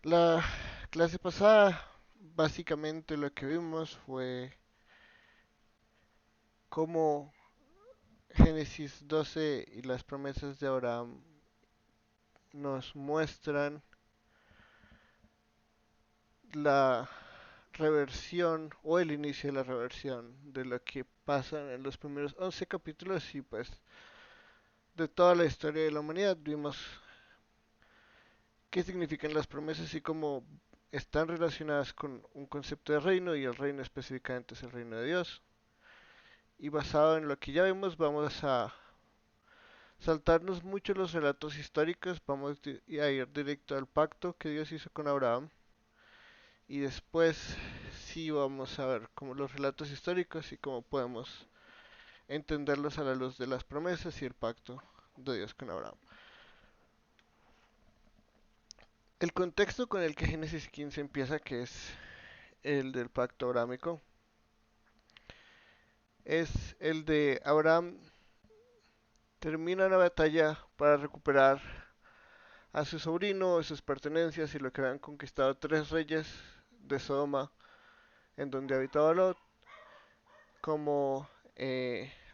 La clase pasada, básicamente lo que vimos fue cómo Génesis 12 y las promesas de Abraham nos muestran la reversión o el inicio de la reversión de lo que pasa en los primeros 11 capítulos y pues de toda la historia de la humanidad. Vimos qué significan las promesas y cómo están relacionadas con un concepto de reino y el reino específicamente es el reino de Dios. Y basado en lo que ya vimos vamos a saltarnos mucho los relatos históricos, vamos a ir directo al pacto que Dios hizo con Abraham y después sí vamos a ver como los relatos históricos y cómo podemos entenderlos a la luz de las promesas y el pacto de Dios con Abraham. El contexto con el que Génesis 15 empieza, que es el del pacto abrámico, es el de Abraham termina una batalla para recuperar a su sobrino, sus pertenencias y lo que habían conquistado tres reyes de Sodoma, en donde habitaba Lot, como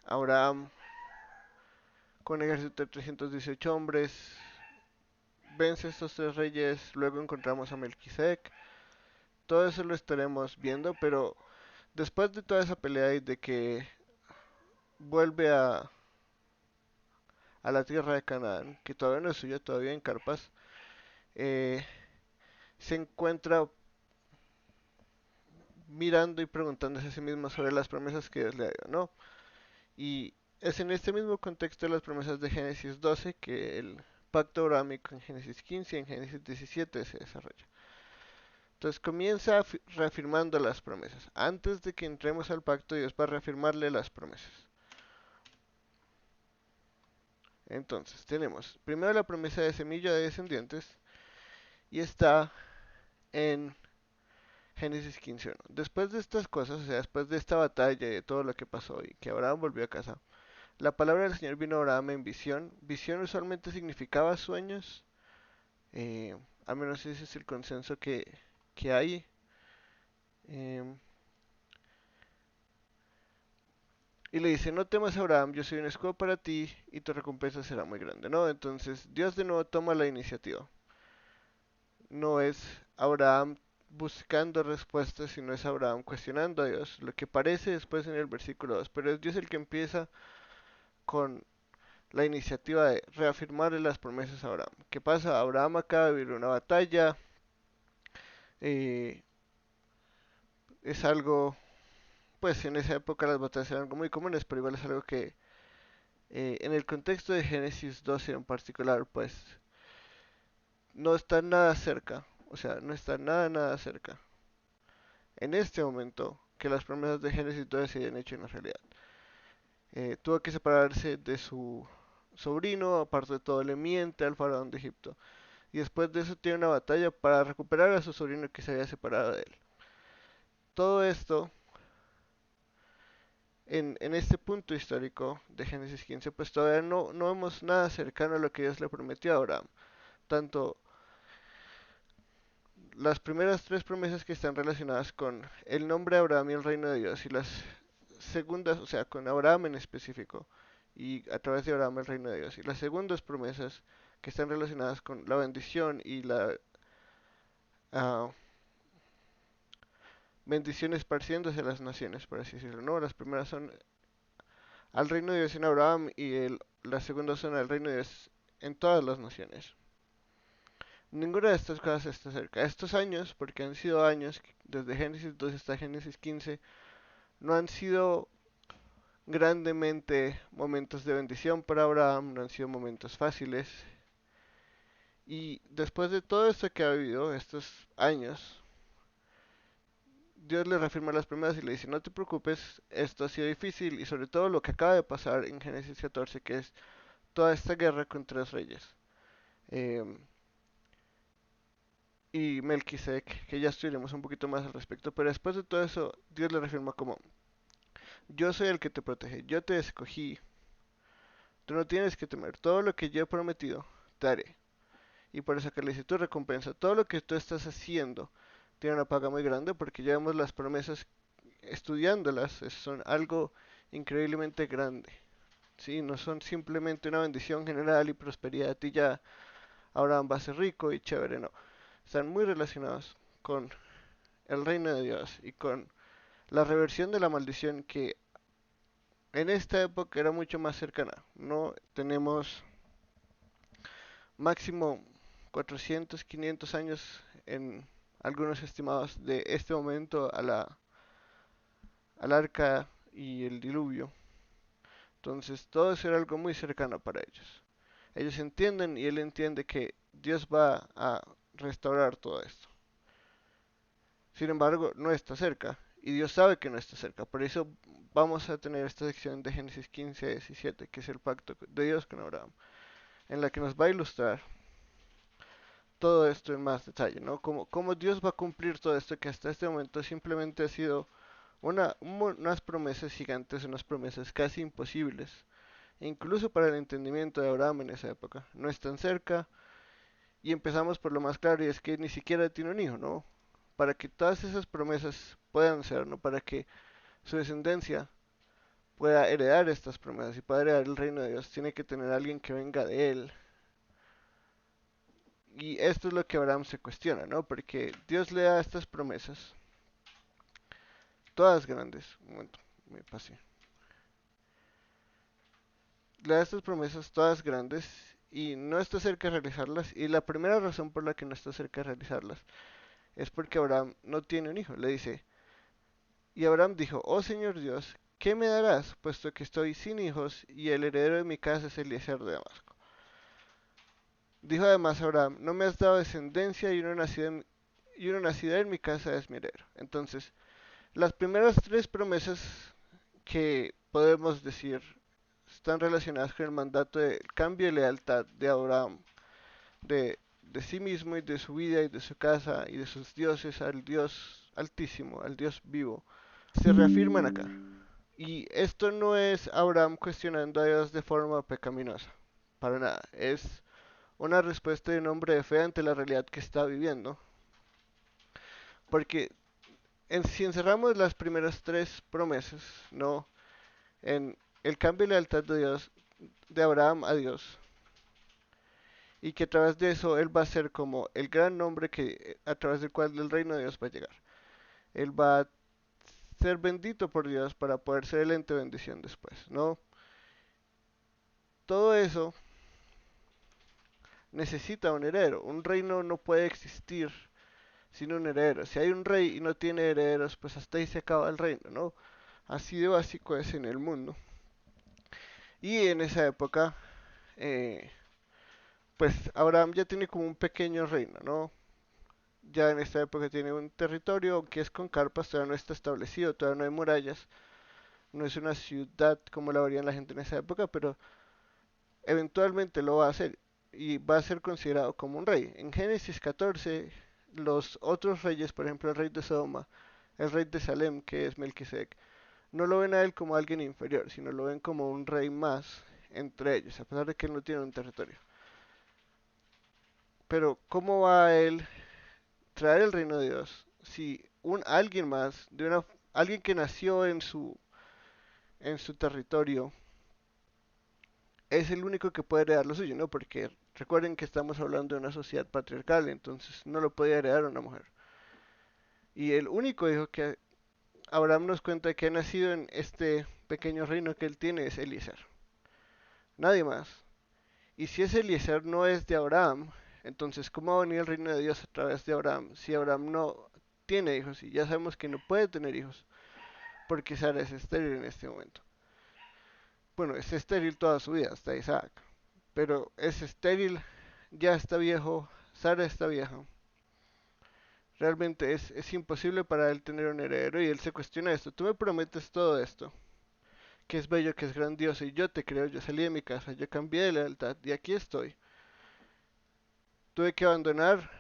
Abraham con ejército de 318 hombres, vence a estos tres reyes, luego encontramos a Melquisedec, todo eso lo estaremos viendo, pero después de toda esa pelea y de que vuelve a la tierra de Canaán, que todavía no es suya, todavía en carpas, eh, se encuentra mirando y preguntándose a sí mismo sobre las promesas que Dios le dio, ¿no? Y es en este mismo contexto de las promesas de Génesis 12 que el pacto abrámico en Génesis 15 y en Génesis 17 se desarrolla. Entonces comienza reafirmando las promesas. Antes de que entremos al pacto, Dios va a reafirmarle las promesas. Entonces, tenemos primero la promesa de semilla de descendientes y está en Génesis 15:1. Después de estas cosas, o sea, después de esta batalla y de todo lo que pasó y que Abraham volvió a casa, la palabra del Señor vino a Abraham en visión. Visión usualmente significaba sueños, eh, al menos ese es el consenso que hay. Eh, y le dice, no temas Abraham, yo soy un escudo para ti y tu recompensa será muy grande, ¿no? Entonces Dios de nuevo toma la iniciativa. No es Abraham buscando respuestas, sino es Abraham cuestionando a Dios, lo que parece después en el versículo 2, pero es Dios el que empieza con la iniciativa de reafirmarle las promesas a Abraham. ¿Qué pasa? Abraham acaba de vivir una batalla, eh, es algo, pues en esa época las batallas eran algo muy comunes, pero igual es algo que en el contexto de Génesis 12 en particular, pues no está nada cerca, o sea, no está nada cerca en este momento que las promesas de Génesis 12 se hayan hecho en la realidad. Tuvo que separarse de su sobrino, aparte de todo le miente al faraón de Egipto. Y después de eso tiene una batalla para recuperar a su sobrino que se había separado de él. Todo esto en este punto histórico de Génesis 15, pues todavía no vemos nada cercano a lo que Dios le prometió a Abraham. Tanto las primeras tres promesas que están relacionadas con el nombre de Abraham y el reino de Dios, y las segundas, o sea, con Abraham en específico, y a través de Abraham el reino de Dios, y las segundas promesas que están relacionadas con la bendición y la uh, bendición esparciéndose a las naciones, por así decirlo, ¿no? Las primeras son al reino de Dios en Abraham y las segundas son al reino de Dios en todas las naciones. Ninguna de estas cosas está cerca. Estos años, porque han sido años, desde Génesis 2 hasta Génesis 15, no han sido grandemente momentos de bendición para Abraham, no han sido momentos fáciles. Y después de todo esto que ha vivido, estos años, Dios le reafirma las promesas y le dice, no te preocupes, esto ha sido difícil y sobre todo lo que acaba de pasar en Génesis 14, que es toda esta guerra con tres reyes. Eh, y Melquisedec, que ya estudiaremos un poquito más al respecto, pero después de todo eso, Dios le reafirma como, yo soy el que te protege, yo te escogí, tú no tienes que temer, todo lo que yo he prometido, te haré. Y por eso que le dice tu recompensa, todo lo que tú estás haciendo tiene una paga muy grande porque ya vemos las promesas estudiándolas, son algo increíblemente grande. Sí, no son simplemente una bendición general y prosperidad y ya Abraham va a ser rico y chévere, no. Están muy relacionados con el reino de Dios y con la reversión de la maldición que en esta época era mucho más cercana. No tenemos máximo 400, 500 años en algunos estimados de este momento al arca y el diluvio. Entonces todo eso era algo muy cercano para ellos. Ellos entienden y él entiende que Dios va a restaurar todo esto. Sin embargo, no está cerca y Dios sabe que no está cerca. Por eso vamos a tener esta sección de Génesis 15 a 17, que es el pacto de Dios con Abraham, en la que nos va a ilustrar todo esto en más detalle, ¿no? Cómo Dios va a cumplir todo esto que hasta este momento simplemente ha sido unas promesas gigantes, unas promesas casi imposibles, incluso para el entendimiento de Abraham en esa época. No es tan cerca y empezamos por lo más claro y es que ni siquiera tiene un hijo, ¿no? Para que todas esas promesas puedan ser, ¿no? Para que su descendencia pueda heredar estas promesas y pueda heredar el reino de Dios, tiene que tener alguien que venga de él. Y esto es lo que Abraham se cuestiona, ¿no? Porque Dios le da estas promesas, todas grandes. Un momento, me pasé. Le da estas promesas todas grandes y no está cerca de realizarlas. Y la primera razón por la que no está cerca de realizarlas es porque Abraham no tiene un hijo. Le dice, y Abraham dijo, oh Señor Dios, ¿qué me darás, puesto que estoy sin hijos y el heredero de mi casa es Eliezer de Damasco? Dijo además Abraham, no me has dado descendencia y uno nacido en mi casa es mi heredero. Entonces, las primeras tres promesas que podemos decir están relacionadas con el mandato de cambio de lealtad de Abraham, de sí mismo y de su vida y de su casa y de sus dioses al Dios altísimo, al Dios vivo, se reafirman acá. Y esto no es Abraham cuestionando a Dios de forma pecaminosa, para nada. Es una respuesta de un hombre de fe ante la realidad que está viviendo. Porque si encerramos las primeras tres promesas, ¿no? En el cambio de lealtad de Dios, de Abraham a Dios, y que a través de eso él va a ser como el gran nombre que a través del cual el reino de Dios va a llegar. Él va a ser bendito por Dios para poder ser el ente de bendición después, ¿no? Todo eso necesita un heredero. Un reino no puede existir sin un heredero. Si hay un rey y no tiene herederos, pues hasta ahí se acaba el reino, ¿no? Así de básico es en el mundo. Y en esa época, eh, pues Abraham ya tiene como un pequeño reino, ¿no? Ya en esta época tiene un territorio que es con carpas, todavía no está establecido, todavía no hay murallas, no es una ciudad como la verían la gente en esa época, pero eventualmente lo va a hacer y va a ser considerado como un rey. En Génesis 14, los otros reyes, por ejemplo el rey de Sodoma, el rey de Salem, que es Melquisedec, no lo ven a él como alguien inferior, sino lo ven como un rey más entre ellos, a pesar de que él no tiene un territorio. Pero ¿cómo va a él traer el reino de Dios si alguien más, alguien que nació en su territorio, es el único que puede heredar lo suyo, ¿no? Porque recuerden que estamos hablando de una sociedad patriarcal, entonces no lo podía heredar una mujer. Y el único hijo que Abraham nos cuenta que ha nacido en este pequeño reino que él tiene es Eliezer. Nadie más. Y si ese Eliezer no es de Abraham, entonces ¿cómo va a venir el reino de Dios a través de Abraham si Abraham no tiene hijos? Y ya sabemos que no puede tener hijos porque Sara es estéril en este momento. Bueno, es estéril toda su vida, hasta Isaac. Pero es estéril, ya está viejo, Sara está vieja. Realmente es imposible para él tener un heredero y él se cuestiona esto. Tú me prometes todo esto, que es bello, que es grandioso, y yo te creo, yo salí de mi casa, yo cambié de lealtad y aquí estoy. Tuve que abandonar,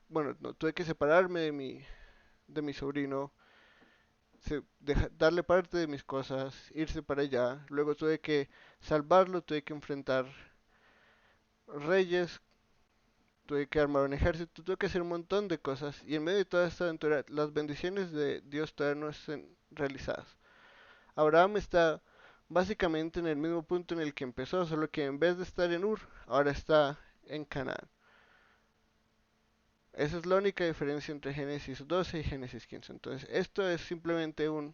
bueno, no, tuve que separarme de mi sobrino, darle parte de mis cosas, irse para allá. Luego tuve que salvarlo, tuve que enfrentar reyes, tuve que armar un ejército, tuve que hacer un montón de cosas. Y en medio de toda esta aventura, las bendiciones de Dios todavía no están realizadas. Abraham está básicamente en el mismo punto en el que empezó, solo que en vez de estar en Ur, ahora está en Canaán. Esa es la única diferencia entre Génesis 12 y Génesis 15. Entonces, esto es simplemente un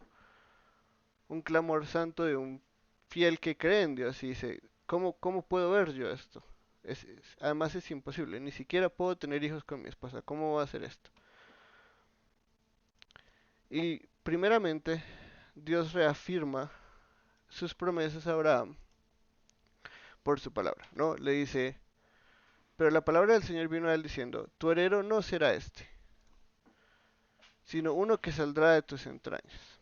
clamor santo de un fiel que cree en Dios y dice, ¿cómo puedo ver yo esto? Además es imposible, ni siquiera puedo tener hijos con mi esposa, ¿cómo voy a hacer esto? Y primeramente, Dios reafirma sus promesas a Abraham por su palabra, ¿no? Le dice, pero la palabra del Señor vino a él diciendo, tu heredero no será este, sino uno que saldrá de tus entrañas.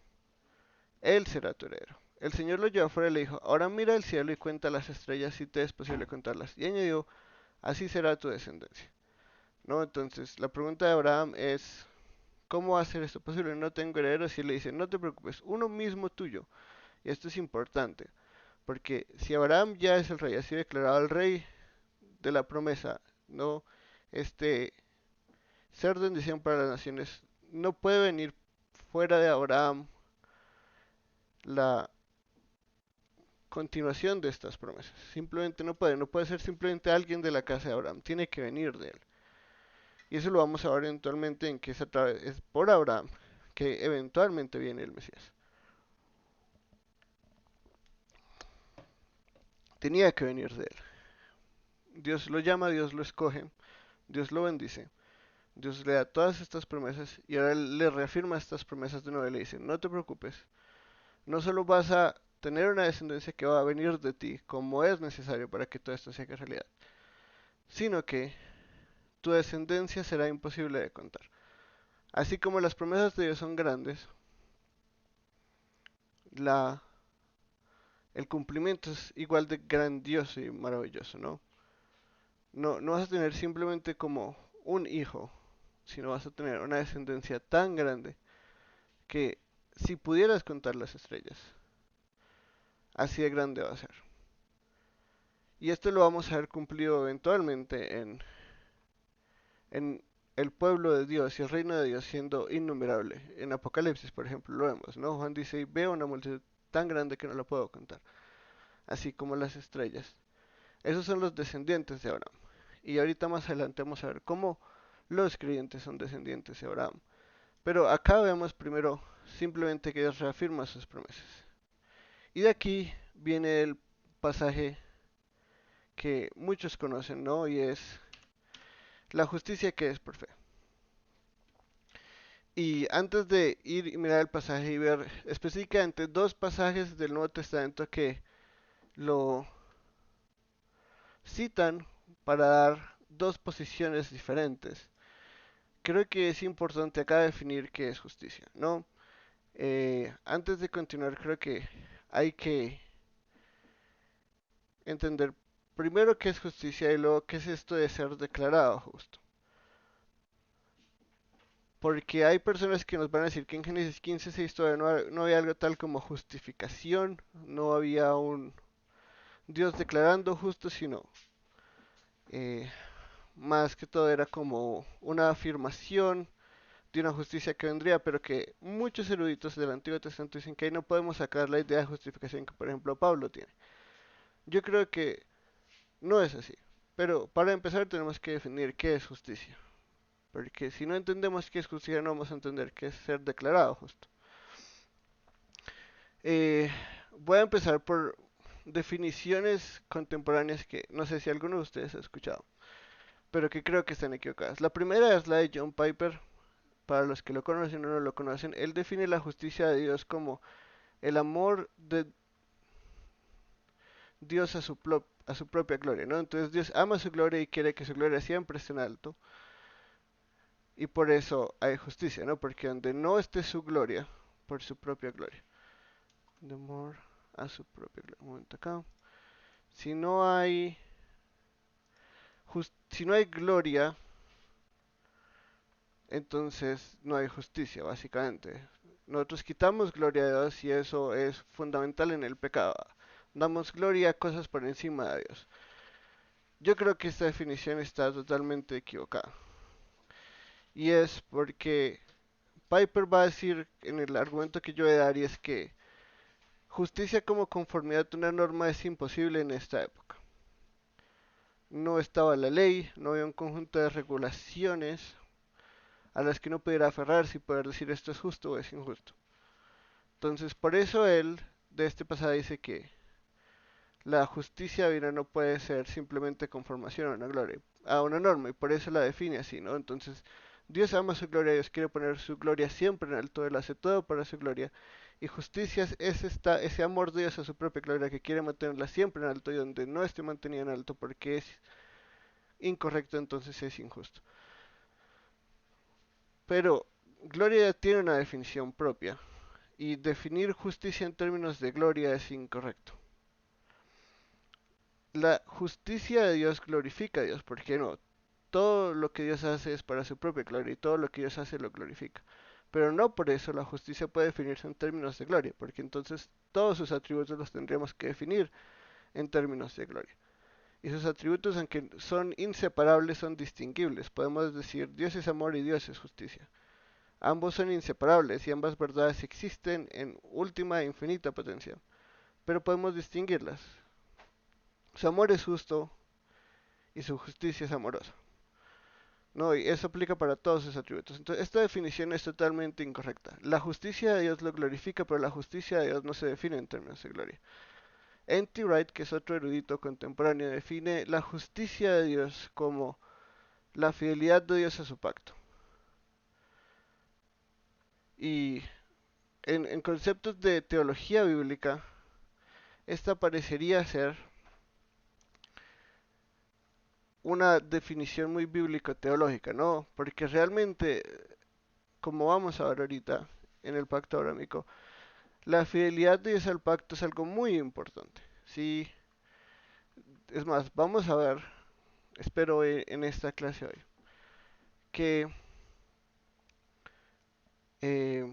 Él será tu heredero. El Señor lo llevó afuera y le dijo, ahora mira el cielo y cuenta las estrellas si te es posible contarlas. Y añadió, así será tu descendencia. ¿No? Entonces, la pregunta de Abraham es, ¿cómo va a ser esto posible? No tengo herederos. Y él le dice, no te preocupes, uno mismo tuyo. Y esto es importante, porque si Abraham ya es el rey, ha sido declarado el rey de la promesa, no este ser bendición para las naciones, no puede venir fuera de Abraham la continuación de estas promesas. Simplemente no puede ser simplemente alguien de la casa de Abraham, tiene que venir de él. Y eso lo vamos a ver eventualmente en que es por Abraham que eventualmente viene el Mesías. Tenía que venir de él. Dios lo llama, Dios lo escoge, Dios lo bendice, Dios le da todas estas promesas y ahora él le reafirma estas promesas de nuevo y le dice, no te preocupes, no solo vas a tener una descendencia que va a venir de ti, como es necesario para que todo esto sea realidad, sino que tu descendencia será imposible de contar. Así como las promesas de Dios son grandes, la, el cumplimiento es igual de grandioso y maravilloso, ¿no? No vas a tener simplemente como un hijo, sino vas a tener una descendencia tan grande que si pudieras contar las estrellas, así de grande va a ser. Y esto lo vamos a ver cumplido eventualmente en el pueblo de Dios y el reino de Dios siendo innumerable. En Apocalipsis, por ejemplo, lo vemos, ¿no? Juan dice, veo una multitud tan grande que no la puedo contar, así como las estrellas. Esos son los descendientes de Abraham. Y ahorita más adelante vamos a ver cómo los creyentes son descendientes de Abraham. Pero acá vemos primero simplemente que Dios reafirma sus promesas. Y de aquí viene el pasaje que muchos conocen, ¿no? Y es la justicia que es por fe. Y antes de ir y mirar el pasaje y ver específicamente dos pasajes del Nuevo Testamento que lo citan para dar dos posiciones diferentes, creo que es importante acá definir qué es justicia, ¿no? Antes de continuar, creo que hay que entender primero qué es justicia y luego qué es esto de ser declarado justo. Porque hay personas que nos van a decir que en Génesis 15:6 todavía no había algo tal como justificación, no había un Dios declarando justo, sino eh, más que todo era como una afirmación de una justicia que vendría, pero que muchos eruditos del Antiguo Testamento dicen que ahí no podemos sacar la idea de justificación que por ejemplo Pablo tiene. Yo creo que no es así, pero para empezar tenemos que definir qué es justicia, porque si no entendemos qué es justicia no vamos a entender qué es ser declarado justo. Eh, Voy a empezar por definiciones contemporáneas que no sé si alguno de ustedes ha escuchado, pero que creo que están equivocadas. La primera es la de John Piper. Para los que lo conocen o no lo conocen, él define la justicia de Dios como el amor de Dios a su propia gloria, ¿no? Entonces Dios ama su gloria y quiere que su gloria siempre esté en alto. Y por eso hay justicia, ¿no? Porque donde no esté su gloria, por su propia gloria. De amor a su propia gloria. Un momento acá. Si no hay, si no hay gloria, entonces no hay justicia, básicamente. Nosotros quitamos gloria a Dios y eso es fundamental en el pecado. Damos gloria a cosas por encima de Dios. Yo creo que esta definición está totalmente equivocada. Y es porque Piper va a decir en el argumento que yo voy a dar y es que justicia como conformidad a una norma es imposible en esta época. No estaba la ley, no había un conjunto de regulaciones a las que uno pudiera aferrarse y poder decir esto es justo o es injusto. Entonces, por eso él de este pasaje dice que la justicia divina no puede ser simplemente conformación a una gloria, a una norma, y por eso la define así, ¿no? Entonces, Dios ama su gloria, Dios quiere poner su gloria siempre en alto, Él hace todo para su gloria, y justicia es ese amor de Dios a su propia gloria que quiere mantenerla siempre en alto, y donde no esté mantenida en alto porque es incorrecto, entonces es injusto. Pero gloria tiene una definición propia, y definir justicia en términos de gloria es incorrecto. La justicia de Dios glorifica a Dios, porque no, todo lo que Dios hace es para su propia gloria y todo lo que Dios hace lo glorifica. Pero no por eso la justicia puede definirse en términos de gloria, porque entonces todos sus atributos los tendríamos que definir en términos de gloria. Y sus atributos, aunque son inseparables, son distinguibles. Podemos decir Dios es amor y Dios es justicia. Ambos son inseparables y ambas verdades existen en última e infinita potencia, pero podemos distinguirlas. Su amor es justo y su justicia es amorosa. No, y eso aplica para todos sus atributos. Entonces, esta definición es totalmente incorrecta. La justicia de Dios lo glorifica, pero la justicia de Dios no se define en términos de gloria. N.T. Wright, que es otro erudito contemporáneo, define la justicia de Dios como la fidelidad de Dios a su pacto. Y en conceptos de teología bíblica, esta parecería ser una definición muy bíblico-teológica, ¿no? Porque realmente, como vamos a ver ahorita en el pacto abrámico, la fidelidad de Dios al pacto es algo muy importante. Sí, es más, vamos a ver, espero en esta clase hoy, que eh,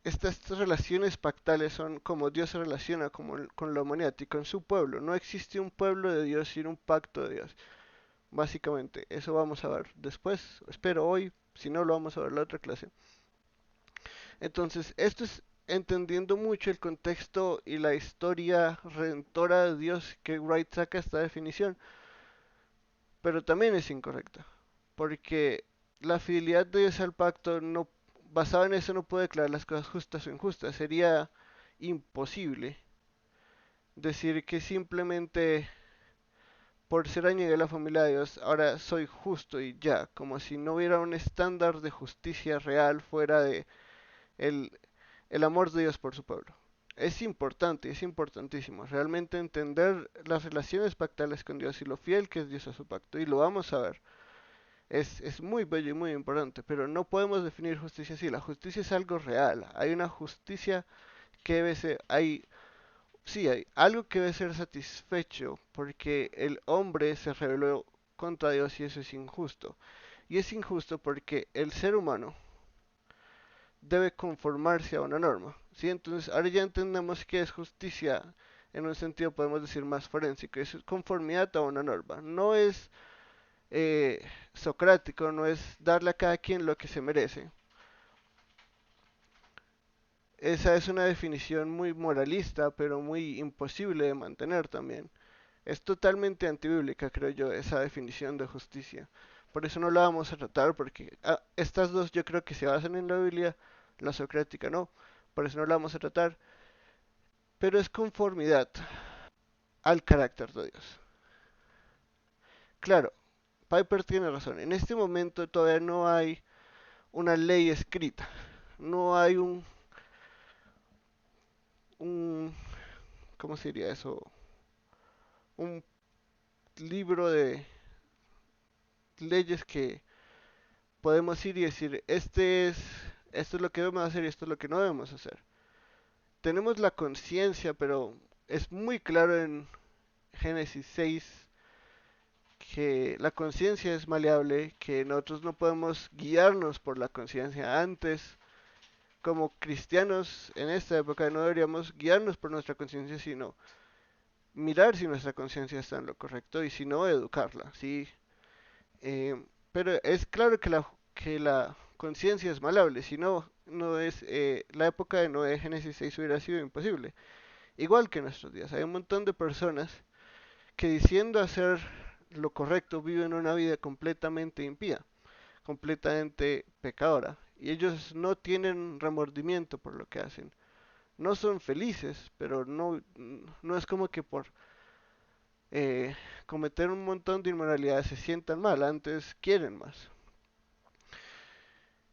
estas relaciones pactales son como Dios se relaciona con la humanidad y con su pueblo. No existe un pueblo de Dios sin un pacto de Dios. Básicamente, eso vamos a ver después, espero hoy, si no lo vamos a ver en la otra clase. Entonces, esto es entendiendo mucho el contexto y la historia redentora de Dios que Wright saca esta definición, pero también es incorrecta, porque la fidelidad de Dios al pacto no, basado en eso no puede declarar las cosas justas o injustas, sería imposible decir que simplemente por ser añadido a la familia de Dios ahora soy justo y ya, como si no hubiera un estándar de justicia real fuera de el, el amor de Dios por su pueblo. Es importante, es importantísimo realmente entender las relaciones pactales con Dios y lo fiel que es Dios a su pacto, y lo vamos a ver. Es muy bello y muy importante, pero no podemos definir justicia así. La justicia es algo real. Hay una justicia que debe ser, sí, hay algo que debe ser satisfecho porque el hombre se rebeló contra Dios y eso es injusto. Y es injusto porque el ser humano debe conformarse a una norma. ¿Sí? Entonces, ahora ya entendemos que es justicia en un sentido, podemos decir, más forénsico. Es conformidad a una norma. No es socrático, no es darle a cada quien lo que se merece. Esa es una definición muy moralista, pero muy imposible de mantener también. Es totalmente antibíblica, creo yo, esa definición de justicia. Por eso no la vamos a tratar, porque estas dos yo creo que se basan en la Biblia, la socrática no. Por eso no la vamos a tratar. Pero es conformidad al carácter de Dios. Claro, Piper tiene razón. En este momento todavía no hay una ley escrita. No hay un ¿cómo se diría eso? Un libro de leyes que podemos ir y decir, esto es lo que debemos hacer y esto es lo que no debemos hacer. Tenemos la conciencia, pero es muy claro en Génesis 6 que la conciencia es maleable, que nosotros no podemos guiarnos por la conciencia. Antes, como cristianos en esta época, no deberíamos guiarnos por nuestra conciencia, sino mirar si nuestra conciencia está en lo correcto y si no, educarla, ¿sí? Pero es claro que la conciencia es malable, si no, no es, la época de Noé, Génesis 6 hubiera sido imposible. Igual que en nuestros días, hay un montón de personas que diciendo hacer lo correcto viven una vida completamente impía, completamente pecadora, y ellos no tienen remordimiento por lo que hacen. No son felices, pero no es como que por eh, cometer un montón de inmoralidades se sientan mal, antes quieren más.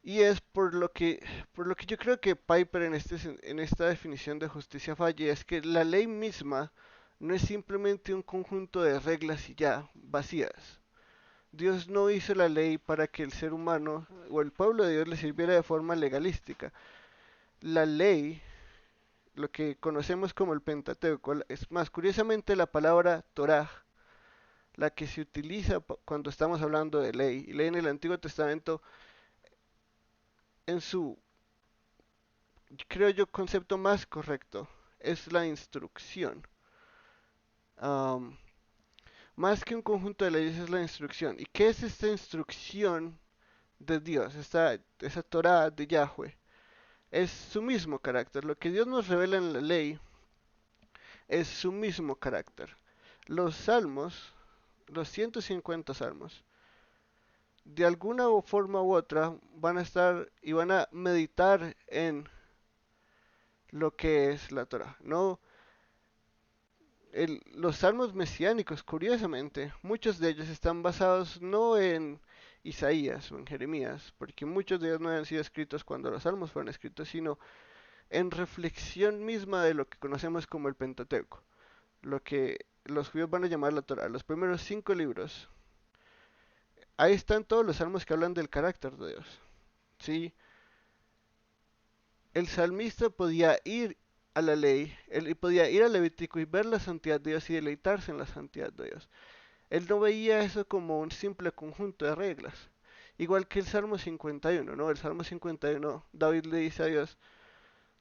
Y es por lo que yo creo que Piper en esta definición de justicia falla, es que la ley misma no es simplemente un conjunto de reglas y ya, vacías. Dios no hizo la ley para que el ser humano o el pueblo de Dios le sirviera de forma legalística. La ley, lo que conocemos como el Pentateuco, es más, curiosamente la palabra Torah, la que se utiliza cuando estamos hablando de ley, y ley en el Antiguo Testamento, en su, creo yo, concepto más correcto, es la instrucción. Am, Más que un conjunto de leyes es la instrucción. ¿Y qué es esta instrucción de Dios? Esa Torah de Yahweh. Es su mismo carácter. Lo que Dios nos revela en la ley es su mismo carácter. Los salmos, los 150 salmos, de alguna forma u otra van a estar y van a meditar en lo que es la Torah. No, los salmos mesiánicos, curiosamente, muchos de ellos están basados no en Isaías o en Jeremías, porque muchos de ellos no han sido escritos cuando los salmos fueron escritos, sino en reflexión misma de lo que conocemos como el Pentateuco, lo que los judíos van a llamar la Torah, los primeros 5 libros. Ahí están todos los salmos que hablan del carácter de Dios. ¿Sí? El salmista podía ir a la ley, él podía ir al Levítico y ver la santidad de Dios y deleitarse en la santidad de Dios. Él no veía eso como un simple conjunto de reglas. Igual que el Salmo 51, ¿no? El Salmo 51, David le dice a Dios,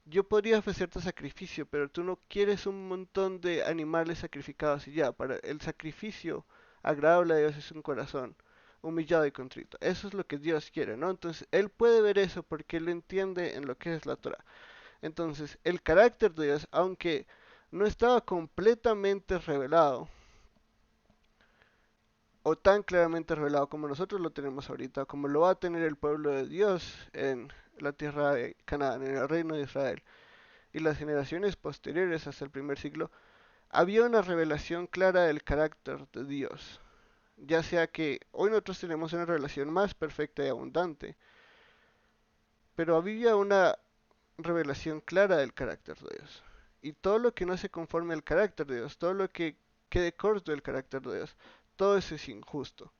yo podría ofrecerte sacrificio, pero tú no quieres un montón de animales sacrificados y ya. Para el sacrificio agradable a Dios es un corazón humillado y contrito. Eso es lo que Dios quiere, ¿no? Entonces, él puede ver eso porque él entiende en lo que es la Torah. Entonces, el carácter de Dios, aunque no estaba completamente revelado, o tan claramente revelado como nosotros lo tenemos ahorita, como lo va a tener el pueblo de Dios en la tierra de Canaán, en el reino de Israel, y las generaciones posteriores hasta el primer siglo, había una revelación clara del carácter de Dios. Ya sea que hoy nosotros tenemos una revelación más perfecta y abundante, pero había una revelación clara del carácter de Dios. Y todo lo que no se conforme al carácter de Dios, todo lo que quede corto del carácter de Dios, todo eso es injusto.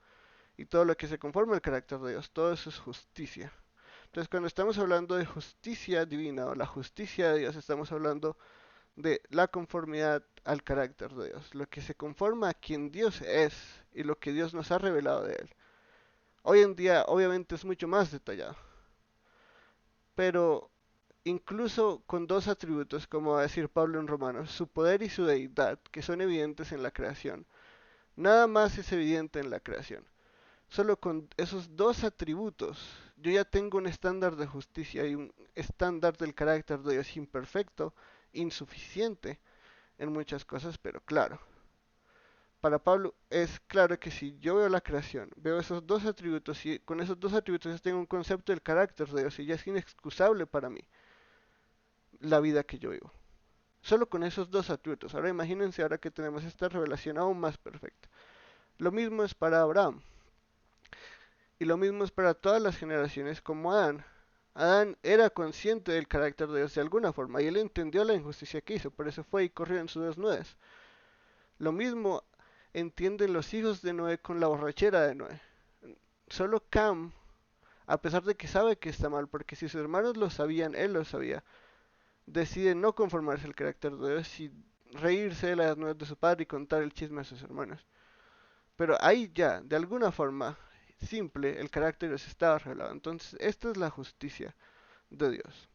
Y todo lo que se conforma al carácter de Dios, todo eso es justicia. Entonces, cuando estamos hablando de justicia divina o la justicia de Dios, estamos hablando de la conformidad al carácter de Dios, lo que se conforma a quien Dios es y lo que Dios nos ha revelado de él. Hoy en día, obviamente, es mucho más detallado, pero incluso con dos atributos, como va a decir Pablo en Romanos, su poder y su deidad, que son evidentes en la creación, nada más es evidente en la creación. Solo con esos dos atributos, yo ya tengo un estándar de justicia y un estándar del carácter de Dios imperfecto, insuficiente en muchas cosas, pero claro. Para Pablo es claro que si yo veo la creación, veo esos dos atributos y con esos dos atributos tengo un concepto del carácter de Dios y ya es inexcusable para mí la vida que yo vivo. Solo con esos dos atributos. Ahora imagínense ahora que tenemos esta revelación aún más perfecta. Lo mismo es para Abraham. Y lo mismo es para todas las generaciones como Adán. Adán era consciente del carácter de Dios de alguna forma y él entendió la injusticia que hizo, por eso fue y corrió en sus desnudez. Lo mismo entienden los hijos de Noé con la borrachera de Noé. Solo Cam, a pesar de que sabe que está mal, porque si sus hermanos lo sabían, él lo sabía, decide no conformarse al carácter de Dios y reírse de las desnudez de su padre y contar el chisme a sus hermanos. Pero ahí ya, de alguna forma simple, el carácter de Dios estaba revelado. Entonces, esta es la justicia de Dios.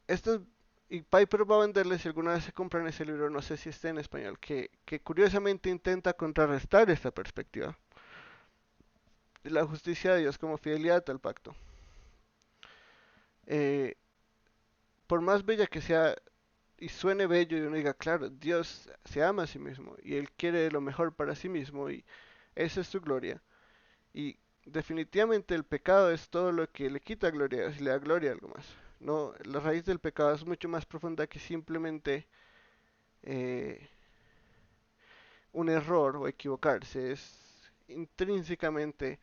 Esto y Piper va a venderles, si alguna vez se compran ese libro, no sé si está en español, que curiosamente intenta contrarrestar esta perspectiva de la justicia de Dios como fidelidad al pacto. Eh, por más bella que sea y suene bello y uno diga, claro, Dios se ama a sí mismo y Él quiere lo mejor para sí mismo y esa es su gloria. Y definitivamente el pecado es todo lo que le quita gloria a Dios y le da gloria a algo más. No, la raíz del pecado es mucho más profunda que simplemente eh, un error o equivocarse. Es intrínsecamente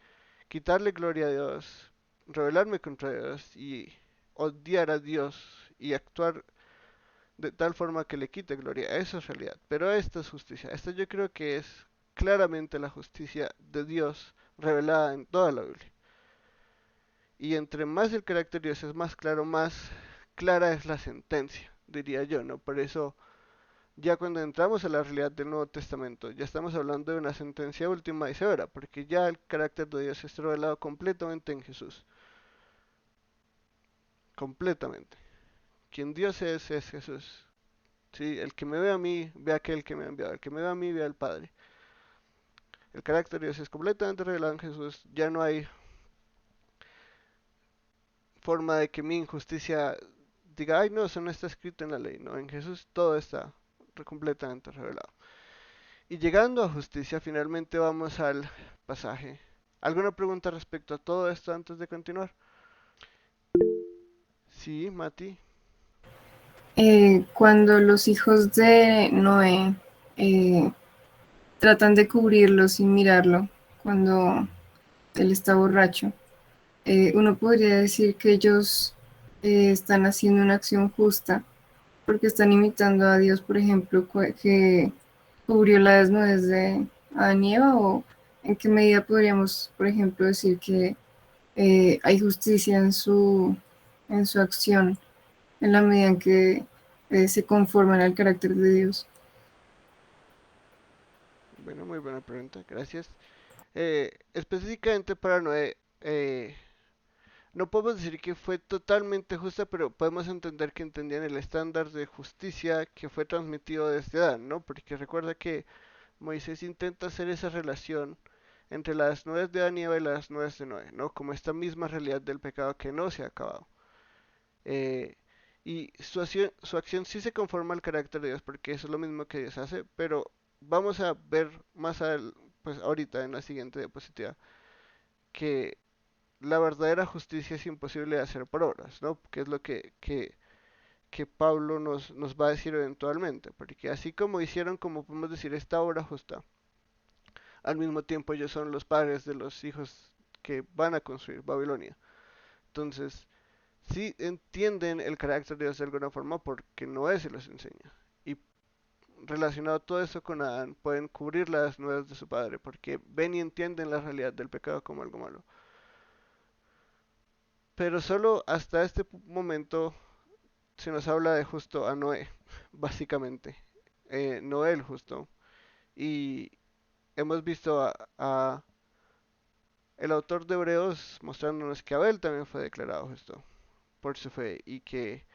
quitarle gloria a Dios, rebelarme contra Dios y odiar a Dios y actuar de tal forma que le quite gloria. Eso es realidad. Pero esta es justicia. Esta yo creo que es claramente la justicia de Dios revelada en toda la Biblia. Y entre más el carácter de Dios es más claro, más clara es la sentencia, diría yo, ¿no? Por eso, ya cuando entramos a la realidad del Nuevo Testamento, ya estamos hablando de una sentencia última y severa, porque ya el carácter de Dios es revelado completamente en Jesús. Completamente. Quien Dios es Jesús. Sí, el que me ve a mí, ve a aquel que me ha enviado. El que me ve a mí, ve al Padre. El carácter de Dios es completamente revelado en Jesús. Ya no hay forma de que mi injusticia diga, ay, no, eso no está escrito en la ley. No, en Jesús todo está completamente revelado. Y llegando a justicia, finalmente vamos al pasaje. ¿Alguna pregunta respecto a todo esto antes de continuar? Sí, Mati. Cuando los hijos de Noé eh, tratan de cubrirlo sin mirarlo, cuando él está borracho, uno podría decir que ellos están haciendo una acción justa porque están imitando a Dios, por ejemplo, que cubrió la desnudez de Adán y Eva, o en qué medida podríamos, por ejemplo, decir que hay justicia en su acción, en la medida en que se conforman al carácter de Dios. Bueno, muy buena pregunta, gracias. Específicamente para Noé, no podemos decir que fue totalmente justa, pero podemos entender que entendían el estándar de justicia que fue transmitido desde Adán, ¿no? Porque recuerda que Moisés intenta hacer esa relación entre las nuez de Adán y Eva y las nuez de Noé, ¿no? Como esta misma realidad del pecado que no se ha acabado. Eh, y su acción sí se conforma al carácter de Dios, porque eso es lo mismo que Dios hace, pero vamos a ver más pues ahorita en la siguiente diapositiva que la verdadera justicia es imposible de hacer por obras, ¿no? Que es lo que Pablo nos va a decir eventualmente, porque así como hicieron, como podemos decir, esta obra justa, al mismo tiempo ellos son los padres de los hijos que van a construir Babilonia. Entonces, sí entienden el carácter de Dios de alguna forma porque Noé se los enseña. Y relacionado todo eso con Adán, pueden cubrir las nuevas de su padre porque ven y entienden la realidad del pecado como algo malo. Pero solo hasta este momento se nos habla de justo a Noé, básicamente. Noé el justo. Y hemos visto a el autor de Hebreos mostrándonos que Abel también fue declarado justo por su fe y que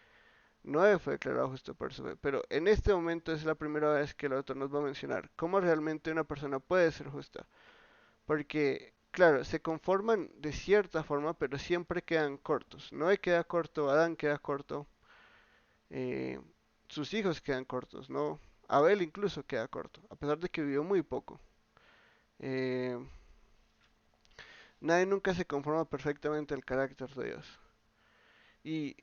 Noé fue declarado justo por su fe. Pero en este momento es la primera vez que el autor nos va a mencionar cómo realmente una persona puede ser justa. Porque, claro, se conforman de cierta forma, pero siempre quedan cortos. Noé queda corto, Adán queda corto, eh, sus hijos quedan cortos, ¿no? Abel incluso queda corto, a pesar de que vivió muy poco. Eh, Nadie nunca se conforma perfectamente al carácter de Dios. Y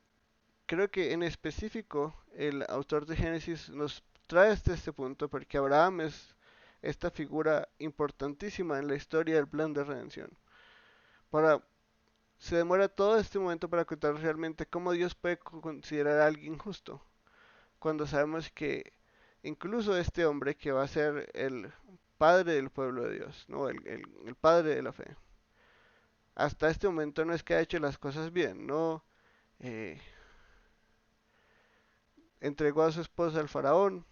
creo que en específico el autor de Génesis nos trae hasta este punto porque Abraham es esta figura importantísima en la historia del plan de redención. Para, se demora todo este momento para contar realmente cómo Dios puede considerar a alguien justo, cuando sabemos que incluso este hombre que va a ser el padre del pueblo de Dios, ¿no? El padre de la fe, hasta este momento no es que ha hecho las cosas bien, no eh, entregó a su esposa al faraón,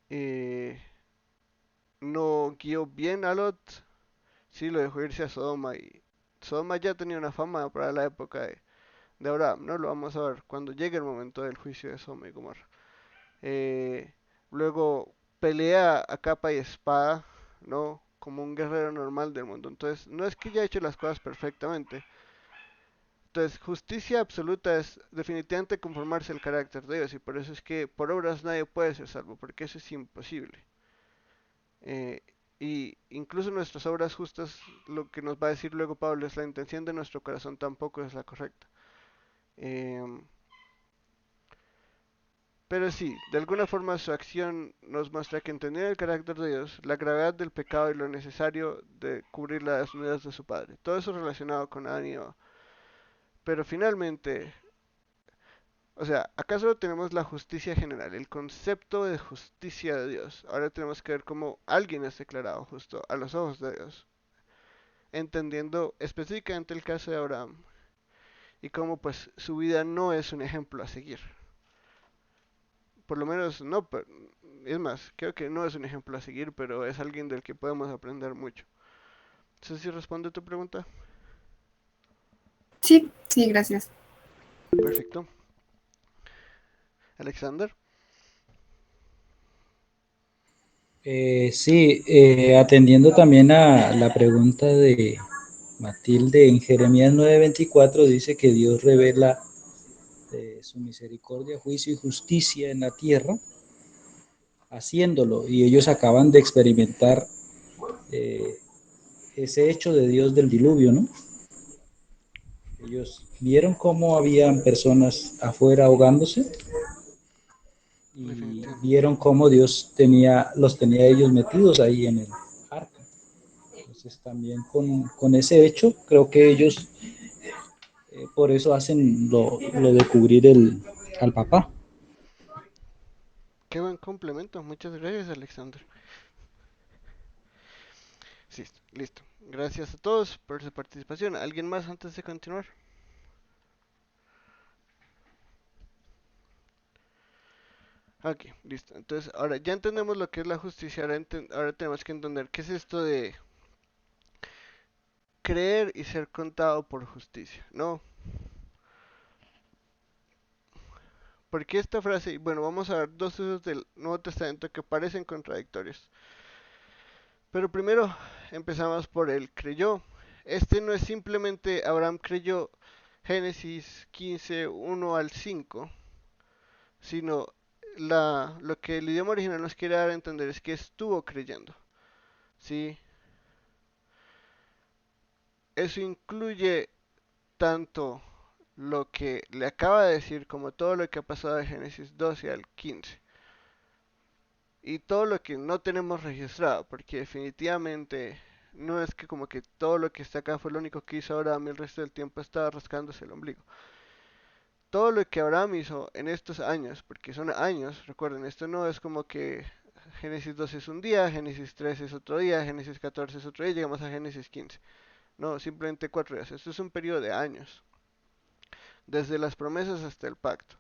eh, no guió bien a Lot, sí lo dejó irse a Sodoma y Sodoma ya tenía una fama para la época de Abraham, ¿no? Lo vamos a ver cuando llegue el momento del juicio de Sodoma y Gomorra. Eh, Luego pelea a capa y espada, ¿no? Como un guerrero normal del mundo. Entonces, no es que haya hecho las cosas perfectamente. Entonces, justicia absoluta es definitivamente conformarse al carácter de Dios. Y por eso es que por obras nadie puede ser salvo, porque eso es imposible. Eh, y incluso nuestras obras justas, lo que nos va a decir luego Pablo, es la intención de nuestro corazón tampoco es la correcta. Em, Pero sí, de alguna forma su acción nos muestra que entender el carácter de Dios, la gravedad del pecado y lo necesario de cubrir las desnudez de su Padre. Todo eso relacionado con Adán y Eva. Pero finalmente, o sea, acá solo tenemos la justicia general, el concepto de justicia de Dios. Ahora tenemos que ver cómo alguien es declarado justo a los ojos de Dios, entendiendo específicamente el caso de Abraham y cómo pues su vida no es un ejemplo a seguir. Por lo menos no, es más, creo que no es un ejemplo a seguir, pero es alguien del que podemos aprender mucho. No sé si responde tu pregunta. Sí, sí, gracias. Perfecto. Alexander. Sí, atendiendo también a la pregunta de Matilde, en Jeremías 9:24 dice que Dios revela su misericordia, juicio y justicia en la tierra, haciéndolo, y ellos acaban de experimentar eh, ese hecho de Dios del diluvio, ¿no? Ellos vieron cómo habían personas afuera ahogándose y Definitivamente. vieron cómo Dios los tenía ellos metidos ahí en el arca. Entonces también con ese hecho creo que ellos por eso hacen lo de cubrir al papá. Qué buen complemento. Muchas gracias, Alexander. Sí, listo. Gracias a todos por su participación. ¿Alguien más antes de continuar? Ok, listo. Entonces, ahora ya entendemos lo que es la justicia. Ahora tenemos que entender qué es esto de creer y ser contado por justicia. No, porque esta frase, bueno, vamos a ver dos usos del Nuevo Testamento que parecen contradictorios. Pero primero empezamos por el creyó. Este no es simplemente Abraham creyó Génesis 15, 1 al 5, sino lo que el idioma original nos quiere dar a entender es que estuvo creyendo. ¿Sí? Eso incluye tanto lo que le acaba de decir como todo lo que ha pasado de Génesis 12 al 15. Y todo lo que no tenemos registrado, porque definitivamente no es que como que todo lo que está acá fue lo único que hizo Abraham y el resto del tiempo estaba rascándose el ombligo. Todo lo que Abraham hizo en estos años, porque son años, recuerden, esto no es como que Génesis 12 es un día, Génesis 13 es otro día, Génesis 14 es otro día, llegamos a Génesis 15. No, simplemente 4 días. Esto es un periodo de años, desde las promesas hasta el pacto.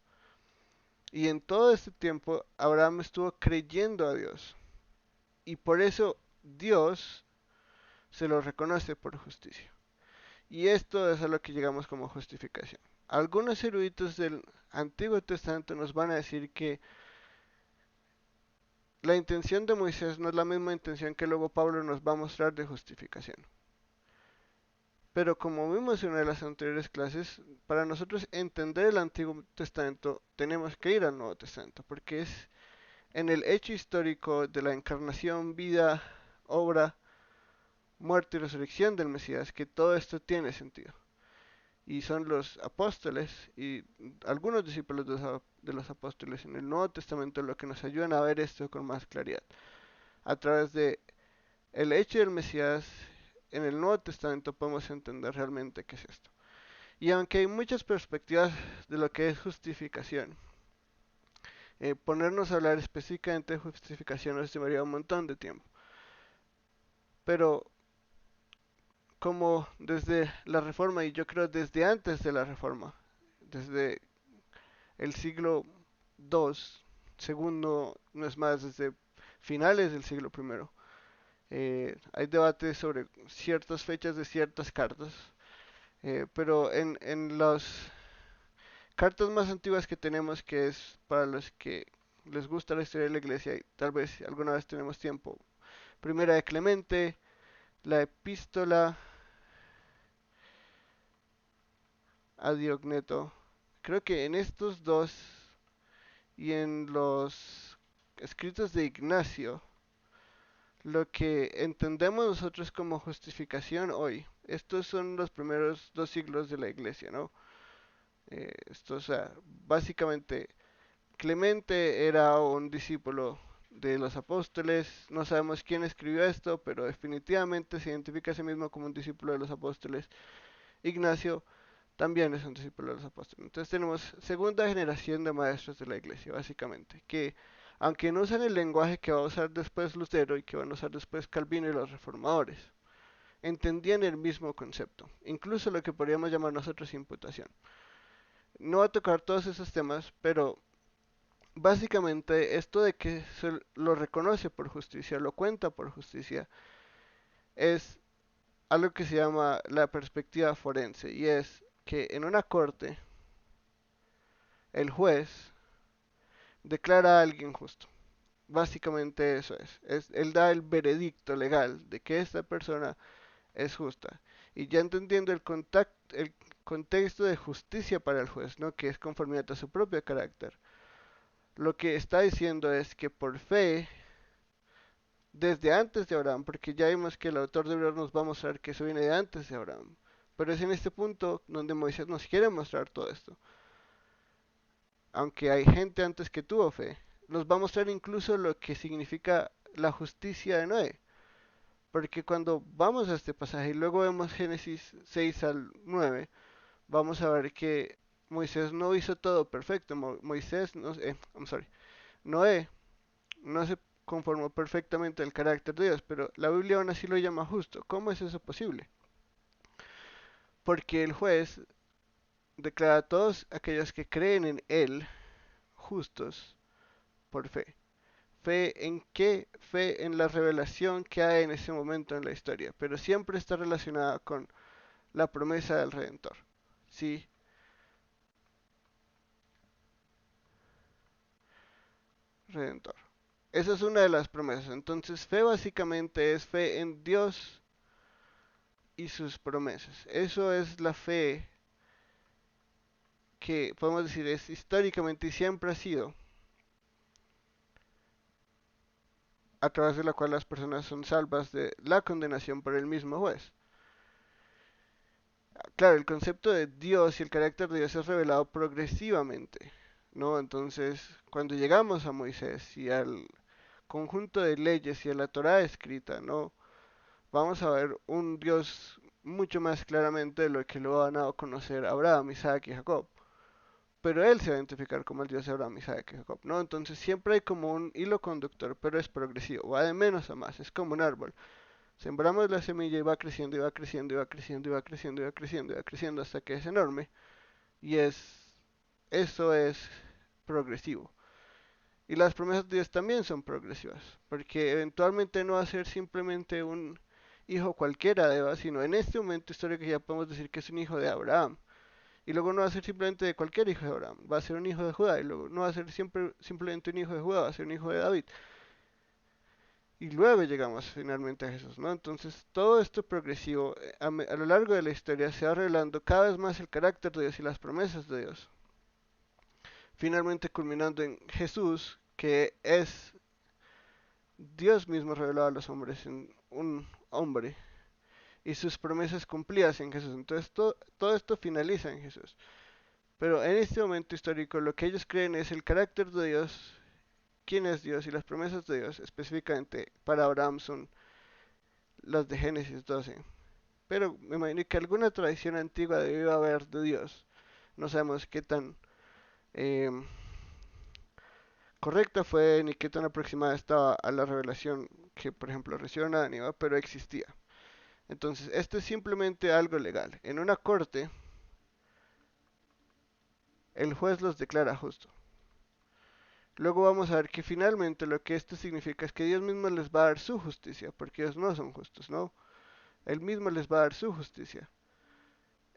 Y en todo este tiempo Abraham estuvo creyendo a Dios. Y por eso Dios se lo reconoce por justicia. Y esto es a lo que llegamos como justificación. Algunos eruditos del Antiguo Testamento nos van a decir que la intención de Moisés no es la misma intención que luego Pablo nos va a mostrar de justificación. Pero como vimos en una de las anteriores clases, para nosotros entender el Antiguo Testamento tenemos que ir al Nuevo Testamento, porque es en el hecho histórico de la encarnación, vida, obra, muerte y resurrección del Mesías que todo esto tiene sentido. Y son los apóstoles y algunos discípulos de los apóstoles en el Nuevo Testamento lo que nos ayudan a ver esto con más claridad. A través de el hecho del Mesías en el Nuevo Testamento podemos entender realmente qué es esto. Y aunque hay muchas perspectivas de lo que es justificación, ponernos a hablar específicamente de justificación nos llevaría un montón de tiempo. Pero como desde la Reforma, y yo creo desde antes de la Reforma, desde el siglo II, segundo, no es más, desde finales del siglo I, hay debates sobre ciertas fechas de ciertas cartas, pero en los cartas más antiguas que tenemos, que es para los que les gusta la historia de la iglesia y tal vez alguna vez tenemos tiempo. Primera de Clemente, la epístola a Diogneto. Creo que en estos dos y en los escritos de Ignacio, lo que entendemos nosotros como justificación hoy, estos son los primeros 2 siglos de la iglesia, ¿no? O sea, básicamente Clemente era un discípulo de los apóstoles, no sabemos quién escribió esto, pero definitivamente se identifica a sí mismo como un discípulo de los apóstoles. Ignacio también es un discípulo de los apóstoles. Entonces tenemos segunda generación de maestros de la iglesia, básicamente, que aunque no usan el lenguaje que va a usar después Lutero y que van a usar después Calvino y los reformadores, entendían el mismo concepto, incluso lo que podríamos llamar nosotros imputación. No va a tocar todos esos temas, pero básicamente esto de que se lo reconoce por justicia, lo cuenta por justicia, es algo que se llama la perspectiva forense, y es que en una corte el juez declara a alguien justo. Básicamente eso él da el veredicto legal de que esta persona es justa. Y ya entendiendo el contexto de justicia para el juez, ¿no? Que es conformidad a su propio carácter. Lo que está diciendo es que por fe, desde antes de Abraham, porque ya vimos que el autor de Hebreos nos va a mostrar que eso viene de antes de Abraham. Pero es en este punto donde Moisés nos quiere mostrar todo esto. Aunque hay gente antes que tuvo fe, nos va a mostrar incluso lo que significa la justicia de Noé. Porque cuando vamos a este pasaje y luego vemos Génesis 6 al 9, vamos a ver que Moisés no hizo todo perfecto. Moisés, no, I'm sorry, Noé no se conformó perfectamente al carácter de Dios, pero la Biblia aún así lo llama justo. ¿Cómo es eso posible? Porque el juez declara a todos aquellos que creen en él justos por fe. ¿Fe en qué? Fe en la revelación que hay en ese momento en la historia, pero siempre está relacionada con la promesa del Redentor. Sí, Redentor. Esa es una de las promesas. Entonces, fe básicamente es fe en Dios y sus promesas. Eso es la fe que podemos decir es históricamente y siempre ha sido a través de la cual las personas son salvas de la condenación por el mismo juez. Claro, el concepto de Dios y el carácter de Dios es revelado progresivamente, ¿no? Entonces, cuando llegamos a Moisés y al conjunto de leyes y a la Torá escrita, ¿no? Vamos a ver un Dios mucho más claramente de lo que lo van a conocer Abraham, Isaac y Jacob. Pero él se va a identificar como el Dios de Abraham, Isaac y Jacob, ¿no? Entonces siempre hay como un hilo conductor, pero es progresivo, va de menos a más, es como un árbol. Sembramos la semilla y va creciendo y va creciendo y va creciendo y va creciendo y va creciendo y va creciendo hasta que es enorme. Y eso es progresivo. Y las promesas de Dios también son progresivas, porque eventualmente no va a ser simplemente un hijo cualquiera de Eva, sino en este momento histórico ya podemos decir que es un hijo de Abraham. Y luego no va a ser simplemente de cualquier hijo de Abraham, va a ser un hijo de Judá. Y luego no va a ser simplemente un hijo de Judá, va a ser un hijo de David. Y luego llegamos finalmente a Jesús, ¿no? Entonces todo esto progresivo a lo largo de la historia se va revelando cada vez más el carácter de Dios y las promesas de Dios. Finalmente culminando en Jesús, que es Dios mismo revelado a los hombres en un hombre y sus promesas cumplidas en Jesús. Entonces todo esto finaliza en Jesús. Pero en este momento histórico lo que ellos creen es el carácter de Dios, quién es Dios y las promesas de Dios, específicamente para Abraham son las de Génesis 12. Pero me imagino que alguna tradición antigua debió haber de Dios. No sabemos qué tan eh, correcta fue ni qué tan aproximada estaba a la revelación que, por ejemplo, recibió Adán y Eva, pero existía. Entonces, esto es simplemente algo legal. En una corte, el juez los declara justos. Luego vamos a ver que finalmente lo que esto significa es que Dios mismo les va a dar su justicia, porque ellos no son justos, ¿no? Él mismo les va a dar su justicia.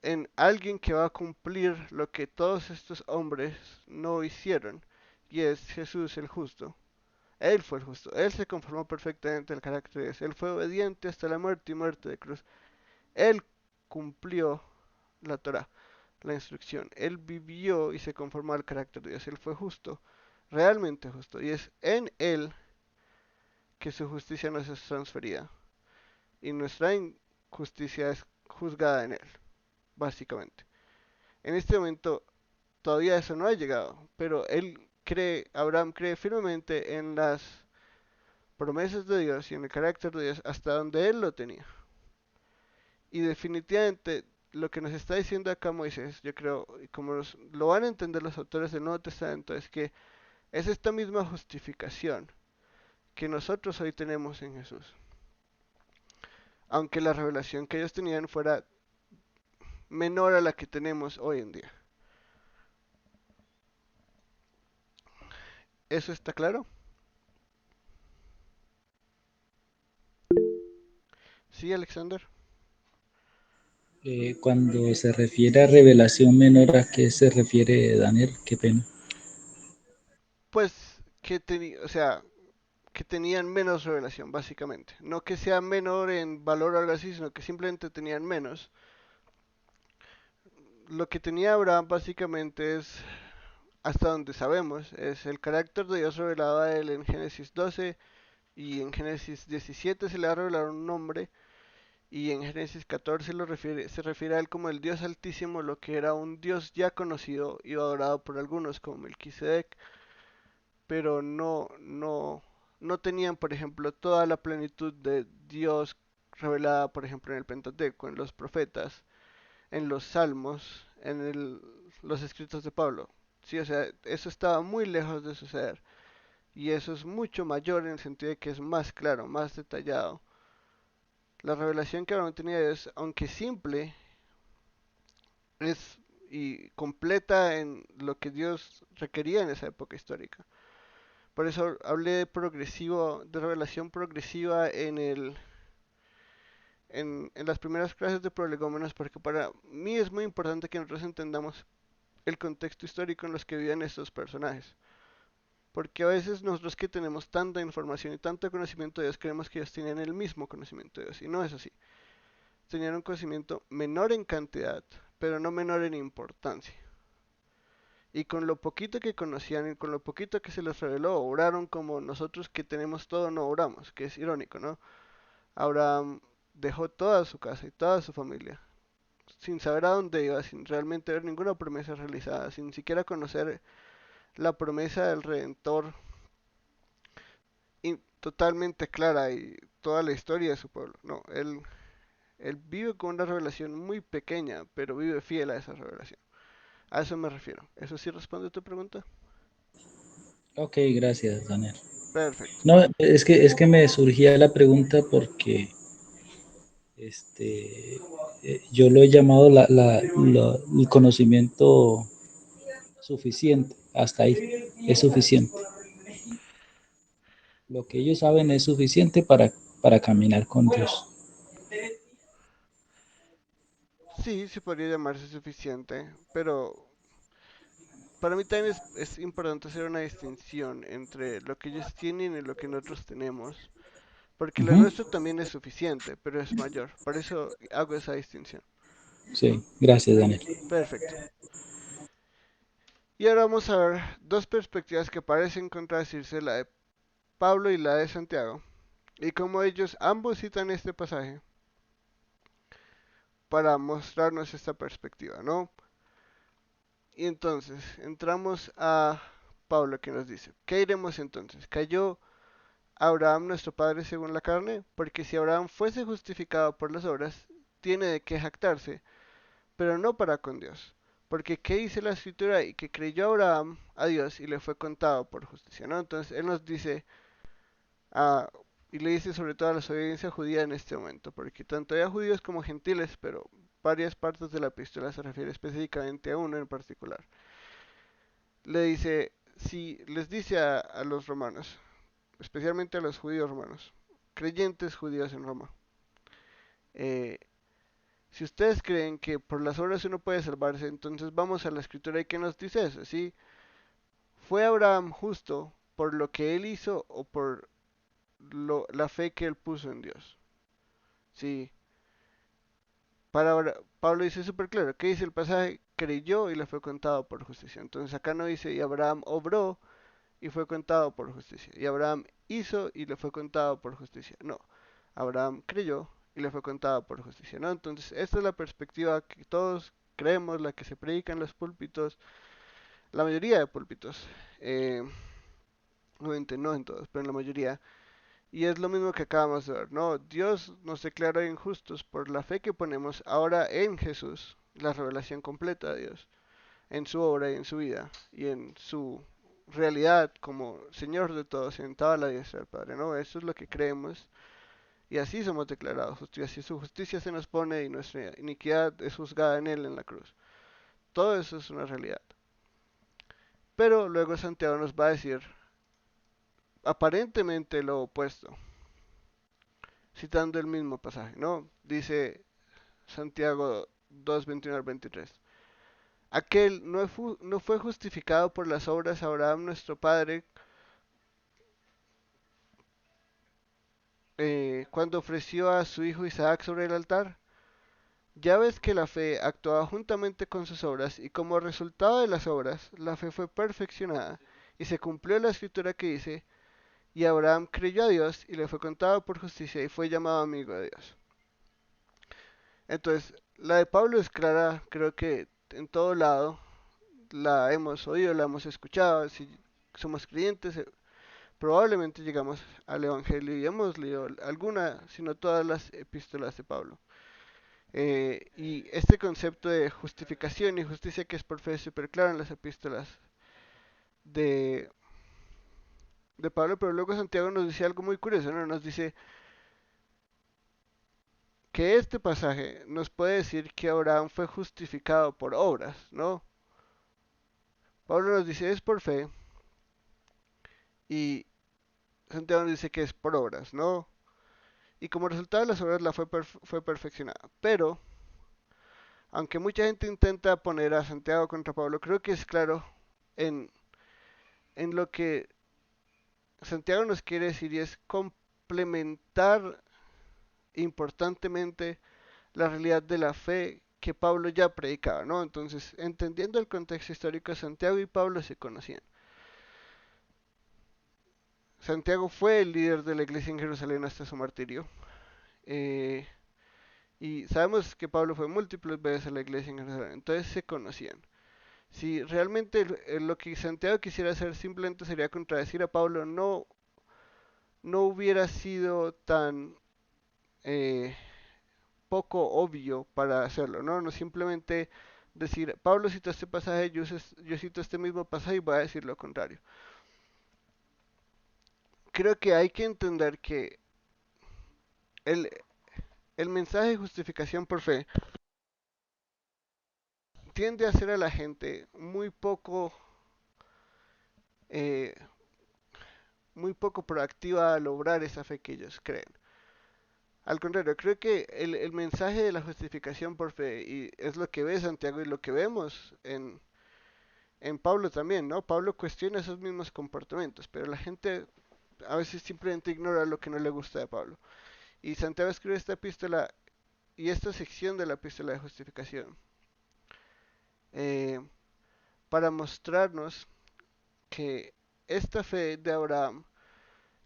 en alguien que va a cumplir lo que todos estos hombres no hicieron, y es Jesús el justo. Él fue el justo, él se conformó perfectamente al carácter de Dios, él fue obediente hasta la muerte y muerte de cruz. Él cumplió la Torah, la instrucción, él vivió y se conformó al carácter de Dios, él fue justo, realmente justo, y es en él que su justicia nos es transferida, y nuestra injusticia es juzgada en él, básicamente. En este momento todavía eso no ha llegado, pero Abraham cree firmemente en las promesas de Dios y en el carácter de Dios hasta donde él lo tenía. Y definitivamente lo que nos está diciendo acá Moisés, yo creo, y como lo van a entender los autores del Nuevo Testamento, es que es esta misma justificación que nosotros hoy tenemos en Jesús. Aunque la revelación que ellos tenían fuera menor a la que tenemos hoy en día. ¿Eso está claro? Sí, Alexander. Cuando se refiere a revelación menor, ¿a qué se refiere Daniel? Qué pena. Pues o sea, que tenían menos revelación, básicamente. No que sea menor en valor o algo así, sino que simplemente tenían menos. Lo que tenía Abraham básicamente es, hasta donde sabemos, es el carácter de Dios revelado a él en Génesis 12 y en Génesis 17 se le va a revelar un nombre y en Génesis 14 se refiere a él como el Dios Altísimo, lo que era un Dios ya conocido y adorado por algunos como Melquisedec, pero no tenían, por ejemplo, toda la plenitud de Dios revelada, por ejemplo, en el Pentateuco, en los profetas, en los salmos, los escritos de Pablo. Sí, o sea, eso estaba muy lejos de suceder. Y eso es mucho mayor en el sentido de que es más claro, más detallado. La revelación que Abraham tenía es, aunque simple, es y completa en lo que Dios requería en esa época histórica. Por eso hablé de progresivo, de revelación progresiva en las primeras clases de prolegómenos, porque para mí es muy importante que nosotros entendamos el contexto histórico en los que vivían estos personajes. Porque a veces nosotros que tenemos tanta información y tanto conocimiento de Dios, creemos que ellos tenían el mismo conocimiento de Dios, y no es así. Tenían un conocimiento menor en cantidad, pero no menor en importancia. Y con lo poquito que conocían y con lo poquito que se les reveló, oraron como nosotros que tenemos todo no oramos, que es irónico, ¿no? Abraham dejó toda su casa y toda su familia, sin saber a dónde iba, sin realmente ver ninguna promesa realizada, sin siquiera conocer la promesa del Redentor totalmente clara y toda la historia de su pueblo. No, él vive con una revelación muy pequeña, pero vive fiel a esa revelación. A eso me refiero. ¿Eso sí responde a tu pregunta? Ok, gracias, Daniel. Perfecto. No, es que me surgía la pregunta porque yo lo he llamado el conocimiento suficiente. Hasta ahí es suficiente. Lo que ellos saben es suficiente para caminar con Dios. Sí, se podría llamarse suficiente, pero para mí también es importante hacer una distinción entre lo que ellos tienen y lo que nosotros tenemos, porque lo Ujú. nuestro también es suficiente, pero es mayor. Por eso hago esa distinción. Sí, gracias, Daniel. Perfecto. Y ahora vamos a ver dos perspectivas que parecen contradecirse, la de Pablo y la de Santiago, y cómo ellos ambos citan este pasaje para mostrarnos esta perspectiva, ¿no? Y entonces entramos a Pablo que nos dice, ¿qué iremos entonces? ¿Cayó Abraham nuestro padre según la carne? Porque si Abraham fuese justificado por las obras, tiene de qué jactarse, pero no para con Dios. Porque ¿qué dice la escritura? Y que creyó Abraham a Dios y le fue contado por justicia, ¿no? Entonces él nos dice, ah, y le dice sobre todo a la audiencia judía en este momento, porque tanto hay judíos como gentiles, pero varias partes de la epístola se refiere específicamente a uno en particular. Le dice, si les dice a los romanos, especialmente a los judíos romanos, creyentes judíos en Roma, eh, Si ustedes creen que por las obras uno puede salvarse, entonces vamos a la escritura y ¿qué nos dice eso? ¿Sí? ¿Fue Abraham justo por lo que él hizo o por la fe que él puso en Dios? Sí. Pablo dice súper claro, ¿qué dice el pasaje? Creyó y le fue contado por justicia. Entonces acá no dice, y Abraham obró y fue contado por justicia. Y Abraham hizo y le fue contado por justicia. No, Abraham creyó y le fue contado por justicia. ¿No? Entonces esta es la perspectiva que todos creemos, la que se predica en los púlpitos, la mayoría de púlpitos. Obviamente no en todos, pero en la mayoría. Y es lo mismo que acabamos de ver, ¿no? Dios nos declaró injustos por la fe que ponemos ahora en Jesús, la revelación completa de Dios, en su obra y en su vida, y en su realidad como Señor de todos, sentado a la diestra del Padre, ¿no? Eso es lo que creemos, y así somos declarados justos, y así su justicia se nos pone y nuestra iniquidad es juzgada en Él en la cruz. Todo eso es una realidad. Pero luego Santiago nos va a decir aparentemente lo opuesto, citando el mismo pasaje, ¿no? Dice Santiago 2, 21 al 23. Aquel no fue justificado por las obras Abraham nuestro padre cuando ofreció a su hijo Isaac sobre el altar. Ya ves que la fe actuaba juntamente con sus obras y como resultado de las obras, la fe fue perfeccionada y se cumplió la escritura que dice, y Abraham creyó a Dios y le fue contado por justicia y fue llamado amigo de Dios. Entonces, la de Pablo es clara, creo que en todo lado la hemos oído, la hemos escuchado, si somos creyentes, probablemente llegamos al Evangelio y hemos leído alguna, sino todas las epístolas de Pablo. Y este concepto de justificación y justicia que es por fe es súper claro en las epístolas de, de Pablo, pero luego Santiago nos dice algo muy curioso, ¿no? Nos dice que este pasaje nos puede decir que Abraham fue justificado por obras, ¿no? Pablo nos dice es por fe y Santiago nos dice que es por obras, ¿no? Y como resultado de las obras la fue perfeccionada. Pero, aunque mucha gente intenta poner a Santiago contra Pablo, creo que es claro en, en lo que Santiago nos quiere decir y es complementar importantemente la realidad de la fe que Pablo ya predicaba, ¿no? Entonces, entendiendo el contexto histórico, Santiago y Pablo se conocían. Santiago fue el líder de la iglesia en Jerusalén hasta su martirio. Eh, y sabemos que Pablo fue múltiples veces a la iglesia en Jerusalén, entonces se conocían. Si realmente lo que Santiago quisiera hacer simplemente sería contradecir a Pablo, no hubiera sido tan eh, poco obvio para hacerlo, ¿no? No simplemente decir, Pablo cita este pasaje, yo cito este mismo pasaje y voy a decir lo contrario. Creo que hay que entender que el, el mensaje de justificación por fe tiende a hacer a la gente eh, muy poco proactiva a lograr esa fe que ellos creen. Al contrario, creo que el mensaje de la justificación por fe, y es lo que ve Santiago y lo que vemos en Pablo también, ¿no? Pablo cuestiona esos mismos comportamientos, pero la gente a veces simplemente ignora lo que no le gusta de Pablo. Y Santiago escribe esta epístola y esta sección de la epístola de justificación eh, para mostrarnos que esta fe de Abraham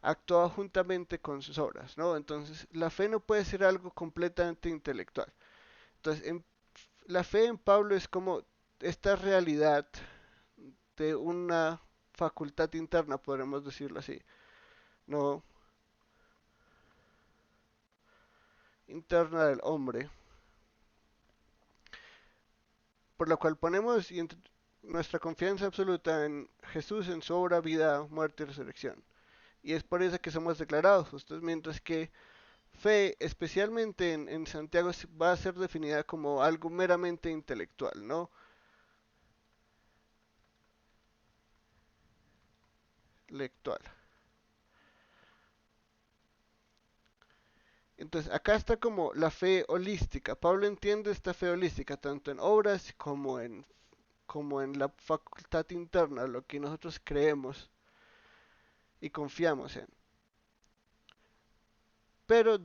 actuaba juntamente con sus obras, ¿no? Entonces, la fe no puede ser algo completamente intelectual. Entonces, la fe en Pablo es como esta realidad de una facultad interna, podremos decirlo así, no interna del hombre, por la cual ponemos nuestra confianza absoluta en Jesús, en su obra, vida, muerte y resurrección. Y es por eso que somos declarados justos, mientras que fe, especialmente en Santiago, va a ser definida como algo meramente intelectual, ¿no? Lectual. Entonces, acá está como la fe holística. Pablo entiende esta fe holística tanto en obras como en la facultad interna, lo que nosotros creemos y confiamos en. Pero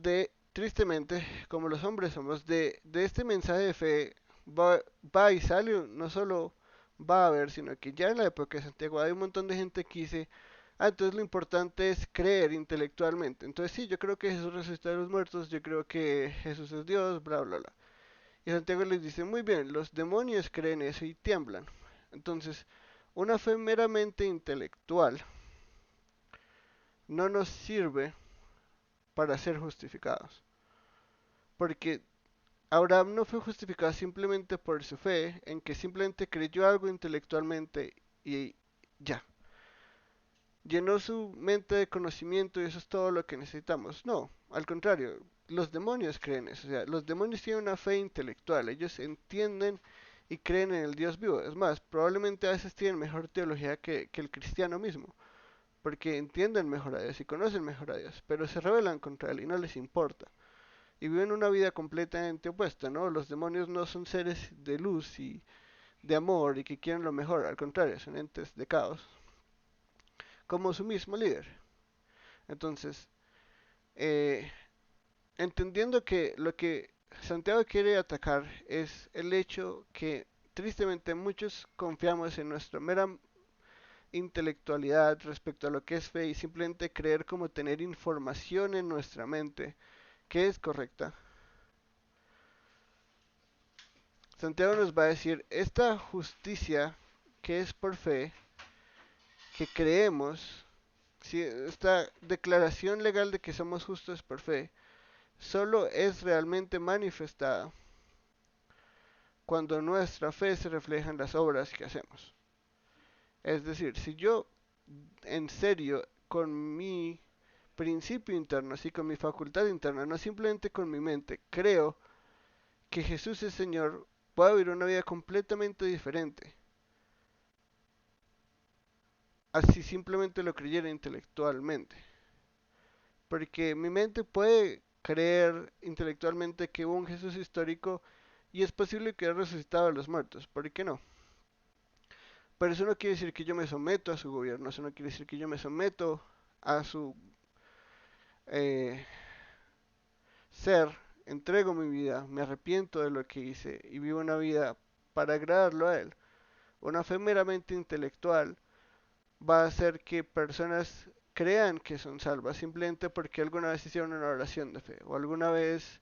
tristemente, como los hombres somos, de este mensaje de fe va y sale, no solo va a haber, sino que ya en la época de Santiago hay un montón de gente que dice, entonces lo importante es creer intelectualmente. Entonces sí, yo creo que Jesús resucitó de los muertos, yo creo que Jesús es Dios, bla, bla, bla. Y Santiago les dice, muy bien, los demonios creen eso y tiemblan. Entonces, una fe meramente intelectual no nos sirve para ser justificados. Porque Abraham no fue justificado simplemente por su fe, en que simplemente creyó algo intelectualmente y ya. Llenó su mente de conocimiento y eso es todo lo que necesitamos. No, al contrario, los demonios creen eso. O sea, los demonios tienen una fe intelectual. Ellos entienden y creen en el Dios vivo. Es más, probablemente a veces tienen mejor teología que el cristiano mismo. Porque entienden mejor a Dios y conocen mejor a Dios. Pero se rebelan contra Él y no les importa y viven una vida completamente opuesta, ¿no? Los demonios no son seres de luz y de amor y que quieren lo mejor, al contrario, son entes de caos, como su mismo líder. Entonces, eh, entendiendo que lo que Santiago quiere atacar es el hecho que tristemente muchos confiamos en nuestra mera intelectualidad respecto a lo que es fe y simplemente creer como tener información en nuestra mente que es correcta. Santiago nos va a decir, esta justicia que es por fe, que creemos, si esta declaración legal de que somos justos por fe, solo es realmente manifestada cuando nuestra fe se refleja en las obras que hacemos. Es decir, si yo en serio con mi principio interno, así con mi facultad interna, no simplemente con mi mente, creo que Jesús es Señor, voy a vivir una vida completamente diferente así simplemente lo creyera intelectualmente. Porque mi mente puede creer intelectualmente que hubo un Jesús histórico y es posible que haya resucitado a los muertos. ¿Por qué no? Pero eso no quiere decir que yo me someto a su gobierno, eso no quiere decir que yo me someto a su eh, ser, entrego mi vida, me arrepiento de lo que hice y vivo una vida para agradarlo a Él. Una fe meramente intelectual va a hacer que personas crean que son salvas simplemente porque alguna vez hicieron una oración de fe o alguna vez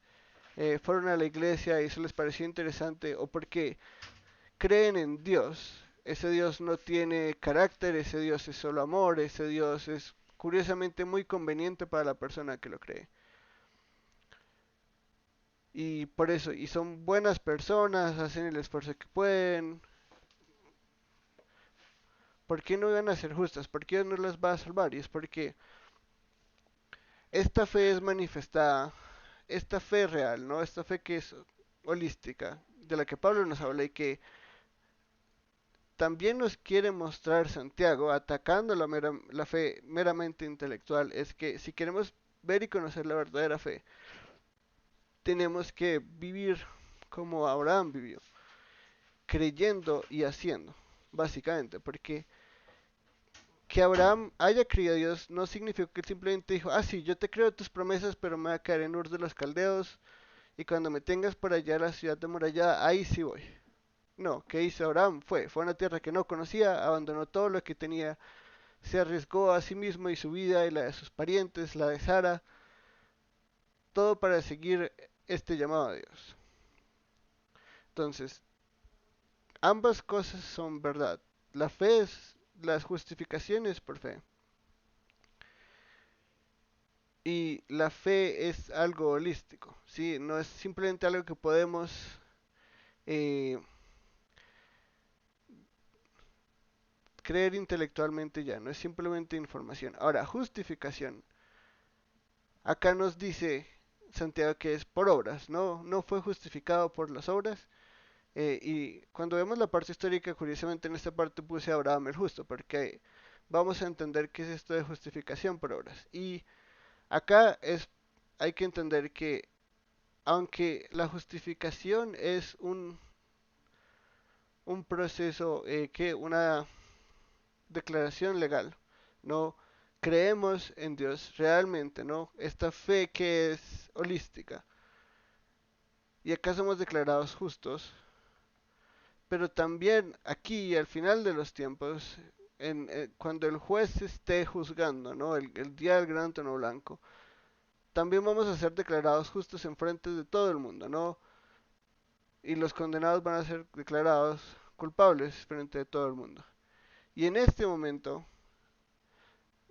fueron a la iglesia y eso les pareció interesante o porque creen en Dios. Ese Dios no tiene carácter, ese Dios es solo amor, ese Dios es curiosamente muy conveniente para la persona que lo cree. Y por eso, y son buenas personas, hacen el esfuerzo que pueden. ¿Por qué no iban a ser justas? ¿Por qué no las va a salvar? Y es porque esta fe es manifestada, esta fe real, ¿no? Esta fe que es holística, de la que Pablo nos habla y que también nos quiere mostrar Santiago, atacando la fe meramente intelectual, es que si queremos ver y conocer la verdadera fe, tenemos que vivir como Abraham vivió, creyendo y haciendo, básicamente, porque que Abraham haya creído a Dios no significa que él simplemente dijo, sí, yo te creo tus promesas, pero me voy a quedar en Ur de los Caldeos, y cuando me tengas por allá a la ciudad de muralla, ahí sí voy. No, ¿qué hizo Abraham? Fue a una tierra que no conocía, abandonó todo lo que tenía, se arriesgó a sí mismo y su vida y la de sus parientes, la de Sara, todo para seguir este llamado a Dios. Entonces, ambas cosas son verdad. La fe es las justificaciones por fe. Y la fe es algo holístico, ¿sí? No es simplemente algo que podemos eh, creer intelectualmente ya, no es simplemente información. Ahora, justificación. Acá nos dice Santiago que es por obras, no fue justificado por las obras. Y cuando vemos la parte histórica, curiosamente en esta parte puse a Abraham el justo, porque vamos a entender qué es esto de justificación por obras. Y acá es hay que entender que aunque la justificación es un proceso, una declaración legal, no creemos en Dios realmente, ¿no? Esta fe que es holística. Y acá somos declarados justos, pero también aquí al final de los tiempos, cuando el juez esté juzgando, ¿no? El día del gran trono blanco, también vamos a ser declarados justos en frente de todo el mundo, ¿no? Y los condenados van a ser declarados culpables frente de todo el mundo. Y en este momento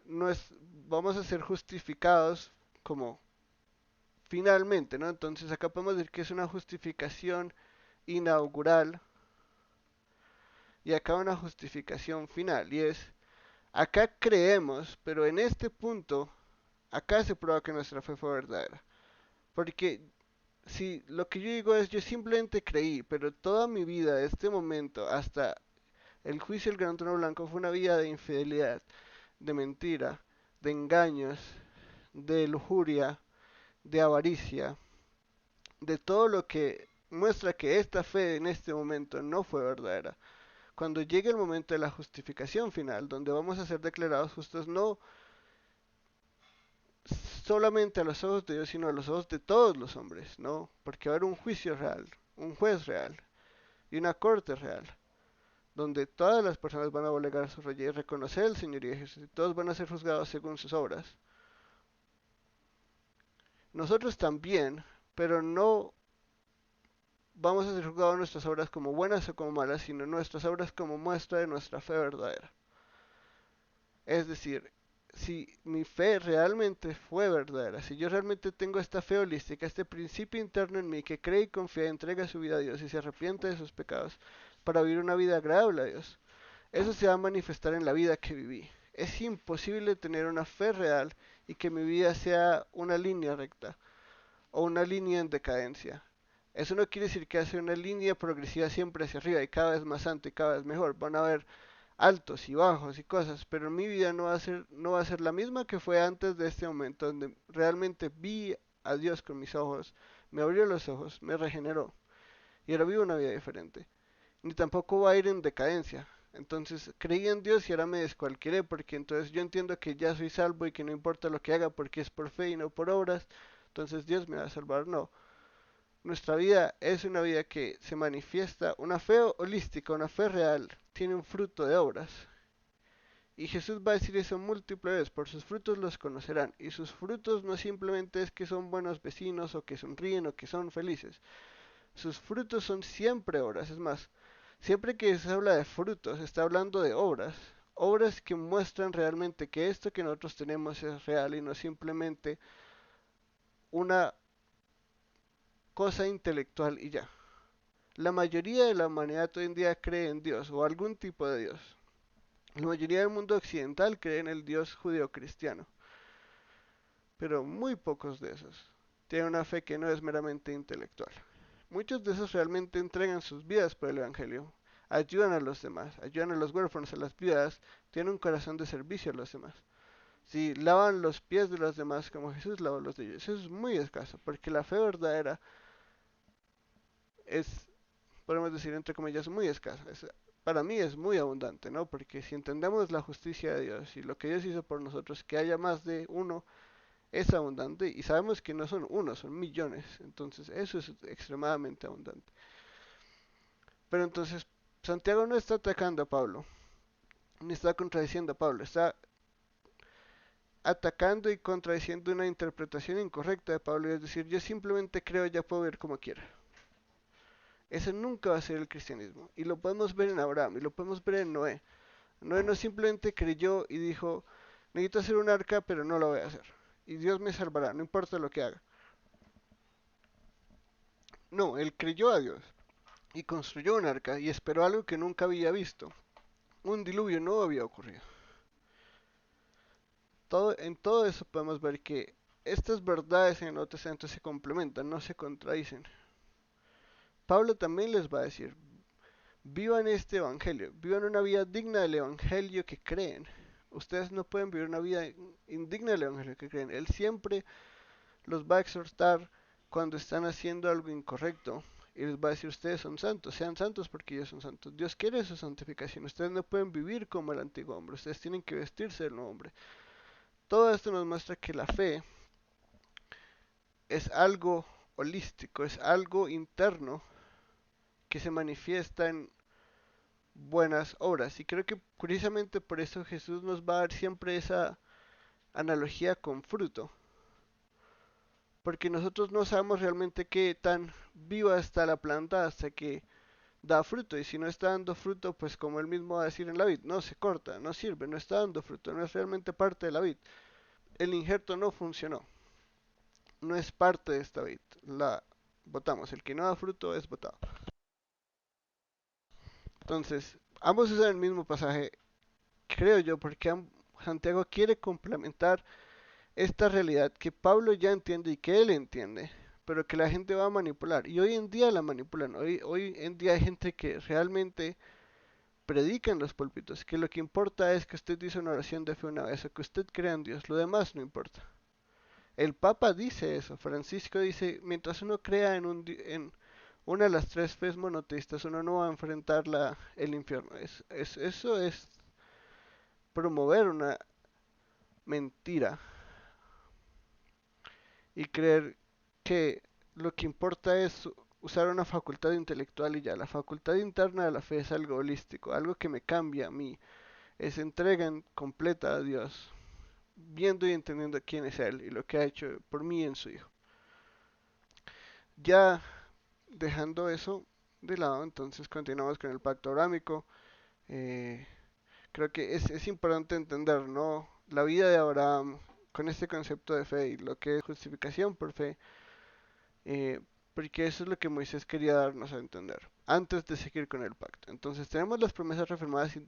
no es, vamos a ser justificados como finalmente, ¿no? Entonces acá podemos decir que es una justificación inaugural y acá una justificación final. Y es, acá creemos, pero en este punto, acá se prueba que nuestra fe fue verdadera. Porque si lo que yo digo es, yo simplemente creí, pero toda mi vida, de este momento hasta el juicio del gran trono blanco, fue una vida de infidelidad, de mentira, de engaños, de lujuria, de avaricia, de todo lo que muestra que esta fe en este momento no fue verdadera. Cuando llegue el momento de la justificación final, donde vamos a ser declarados justos no solamente a los ojos de Dios, sino a los ojos de todos los hombres, ¿no? Porque va a haber un juicio real, un juez real y una corte real, donde todas las personas van a doblegar a su rey y reconocer el señorío de Jesús, y todos van a ser juzgados según sus obras. Nosotros también, pero no vamos a ser juzgados nuestras obras como buenas o como malas, sino nuestras obras como muestra de nuestra fe verdadera. Es decir, si mi fe realmente fue verdadera, si yo realmente tengo esta fe holística, este principio interno en mí que cree y confía, entrega su vida a Dios y se arrepiente de sus pecados para vivir una vida agradable a Dios, eso se va a manifestar en la vida que viví. Es imposible tener una fe real y que mi vida sea una línea recta o una línea en decadencia. Eso no quiere decir que hace una línea progresiva siempre hacia arriba y cada vez más santo y cada vez mejor. Van a haber altos y bajos y cosas, pero mi vida no va a ser la misma que fue antes de este momento, donde realmente vi a Dios con mis ojos, me abrió los ojos, me regeneró y ahora vivo una vida diferente. Ni tampoco va a ir en decadencia. Entonces creí en Dios y ahora me descualquiera porque entonces yo entiendo que ya soy salvo y que no importa lo que haga porque es por fe y no por obras, entonces Dios me va a salvar. No, nuestra vida es una vida que se manifiesta, una fe holística, una fe real, tiene un fruto de obras. Y Jesús va a decir eso múltiples veces, por sus frutos los conocerán. Y sus frutos no simplemente es que son buenos vecinos o que sonríen o que son felices. Sus frutos son siempre obras. Es más, siempre que se habla de frutos, se está hablando de obras. Obras que muestran realmente que esto que nosotros tenemos es real y no simplemente una cosa intelectual y ya. La mayoría de la humanidad hoy en día cree en Dios o algún tipo de Dios. La mayoría del mundo occidental cree en el Dios judeo-cristiano, pero muy pocos de esos tienen una fe que no es meramente intelectual. Muchos de esos realmente entregan sus vidas por el Evangelio, ayudan a los demás, ayudan a los huérfanos, a las viudas, tienen un corazón de servicio a los demás. Si lavan los pies de los demás como Jesús lavó los de ellos, eso es muy escaso, porque la fe verdadera es, podemos decir entre comillas, muy escasa. Para mí es muy abundante, ¿no? Porque si entendemos la justicia de Dios y lo que Dios hizo por nosotros, que haya más de uno, es abundante y sabemos que no son uno, son millones. Entonces eso es extremadamente abundante. Pero entonces Santiago no está atacando a Pablo, ni está contradiciendo a Pablo, está atacando y contradiciendo una interpretación incorrecta de Pablo, es decir, yo simplemente creo ya puedo ver como quiera. Ese nunca va a ser el cristianismo. Y lo podemos ver en Abraham, y lo podemos ver en Noé. Noé no simplemente creyó y dijo, necesito hacer un arca, pero no lo voy a hacer. Y Dios me salvará, no importa lo que haga. No, él creyó a Dios y construyó un arca y esperó algo que nunca había visto. Un diluvio no había ocurrido. En todo eso podemos ver que estas verdades en el Nuevo Testamento se complementan, no se contradicen. Pablo también les va a decir, vivan este evangelio, vivan una vida digna del evangelio que creen. Ustedes no pueden vivir una vida indigna del evangelio que creen. Él siempre los va a exhortar cuando están haciendo algo incorrecto. Y les va a decir, ustedes son santos, sean santos porque ellos son santos. Dios quiere su santificación. Ustedes no pueden vivir como el antiguo hombre, ustedes tienen que vestirse del nuevo hombre. Todo esto nos muestra que la fe es algo holístico, es algo interno que se manifiesta en buenas obras. Y creo que curiosamente por eso Jesús nos va a dar siempre esa analogía con fruto. Porque nosotros no sabemos realmente qué tan viva está la planta hasta que da fruto. Y si no está dando fruto, pues como él mismo va a decir en la vid, no se corta, no sirve, no está dando fruto, no es realmente parte de la vid. El injerto no funcionó, no es parte de esta vid. La botamos, el que no da fruto es botado. Entonces, ambos usan el mismo pasaje, creo yo, porque Santiago quiere complementar esta realidad que Pablo ya entiende y que él entiende, pero que la gente va a manipular. Y hoy en día la manipulan. Hoy en día hay gente que realmente predica en los púlpitos, que lo que importa es que usted dice una oración de fe una vez o que usted crea en Dios, lo demás no importa. El Papa dice eso, Francisco dice, mientras uno crea en una de las tres fes monoteístas, uno no va a enfrentar el infierno. Eso es promover una mentira y creer que lo que importa es usar una facultad intelectual y ya. La facultad interna de la fe es algo holístico, algo que me cambia a mí, es entrega completa a Dios, viendo y entendiendo quién es Él y lo que ha hecho por mí en su Hijo. Ya dejando eso de lado, entonces continuamos con el pacto abrámico. Eh, Creo que es importante entender, ¿no? La vida de Abraham con este concepto de fe y lo que es justificación por fe, eh, porque eso es lo que Moisés quería darnos a entender antes de seguir con el pacto. Entonces tenemos las promesas reafirmadas y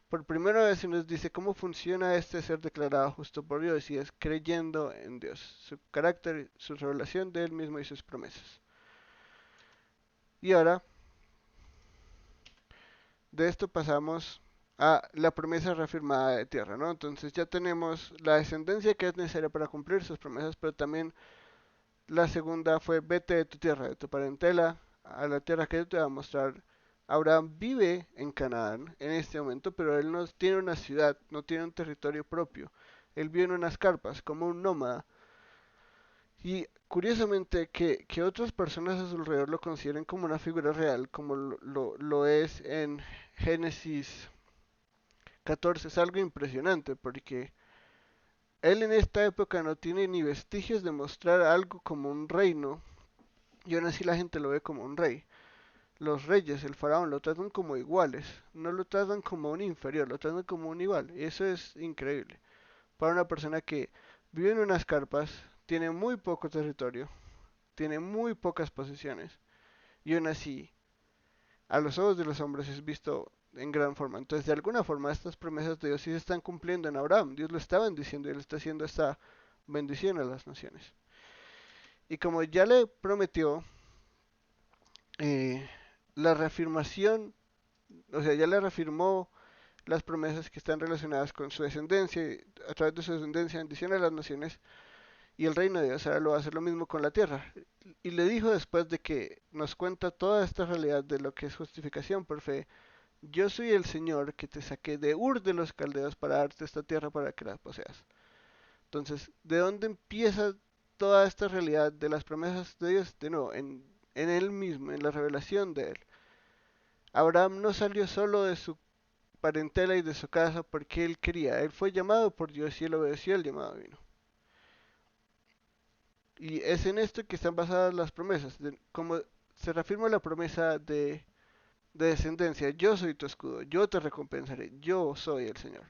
por primera vez se nos dice cómo funciona este ser declarado justo por Dios y es creyendo en Dios, su carácter, su revelación de Él mismo y sus promesas. Y ahora de esto pasamos a la promesa reafirmada de tierra, ¿no? Entonces ya tenemos la descendencia que es necesaria para cumplir sus promesas, pero también la segunda fue vete de tu tierra, de tu parentela, a la tierra que yo te voy a mostrar. Abraham vive en Canaán en este momento, pero él no tiene una ciudad, no tiene un territorio propio. Él vive en unas carpas, como un nómada. Y curiosamente que otras personas a su alrededor lo consideren como una figura real, como lo es en Génesis 14, es algo impresionante, porque él en esta época no tiene ni vestigios de mostrar algo como un reino, y aún así la gente lo ve como un rey. Los reyes, el faraón, lo tratan como iguales, no lo tratan como un inferior, lo tratan como un igual. Y eso es increíble. Para una persona que vive en unas carpas, tiene muy poco territorio, tiene muy pocas posesiones, y aún así, a los ojos de los hombres es visto en gran forma. Entonces, de alguna forma, estas promesas de Dios sí se están cumpliendo en Abraham. Dios lo está bendiciendo y él está haciendo esta bendición a las naciones. Y como ya le prometió, eh, la reafirmación, o sea, ya le reafirmó las promesas que están relacionadas con su descendencia, y a través de su descendencia bendición a las naciones y el reino de Dios. Ahora lo va a hacer lo mismo con la tierra. Y le dijo después de que nos cuenta toda esta realidad de lo que es justificación por fe, yo soy el Señor que te saqué de Ur de los Caldeos para darte esta tierra para que la poseas. Entonces, ¿de dónde empieza toda esta realidad de las promesas de Dios? De nuevo, en Él mismo, en la revelación de Él. Abraham no salió solo de su parentela y de su casa porque él quería. Él fue llamado por Dios y él obedeció el llamado divino. Y es en esto que están basadas las promesas. Como se reafirma la promesa de descendencia, yo soy tu escudo, yo te recompensaré, yo soy el Señor.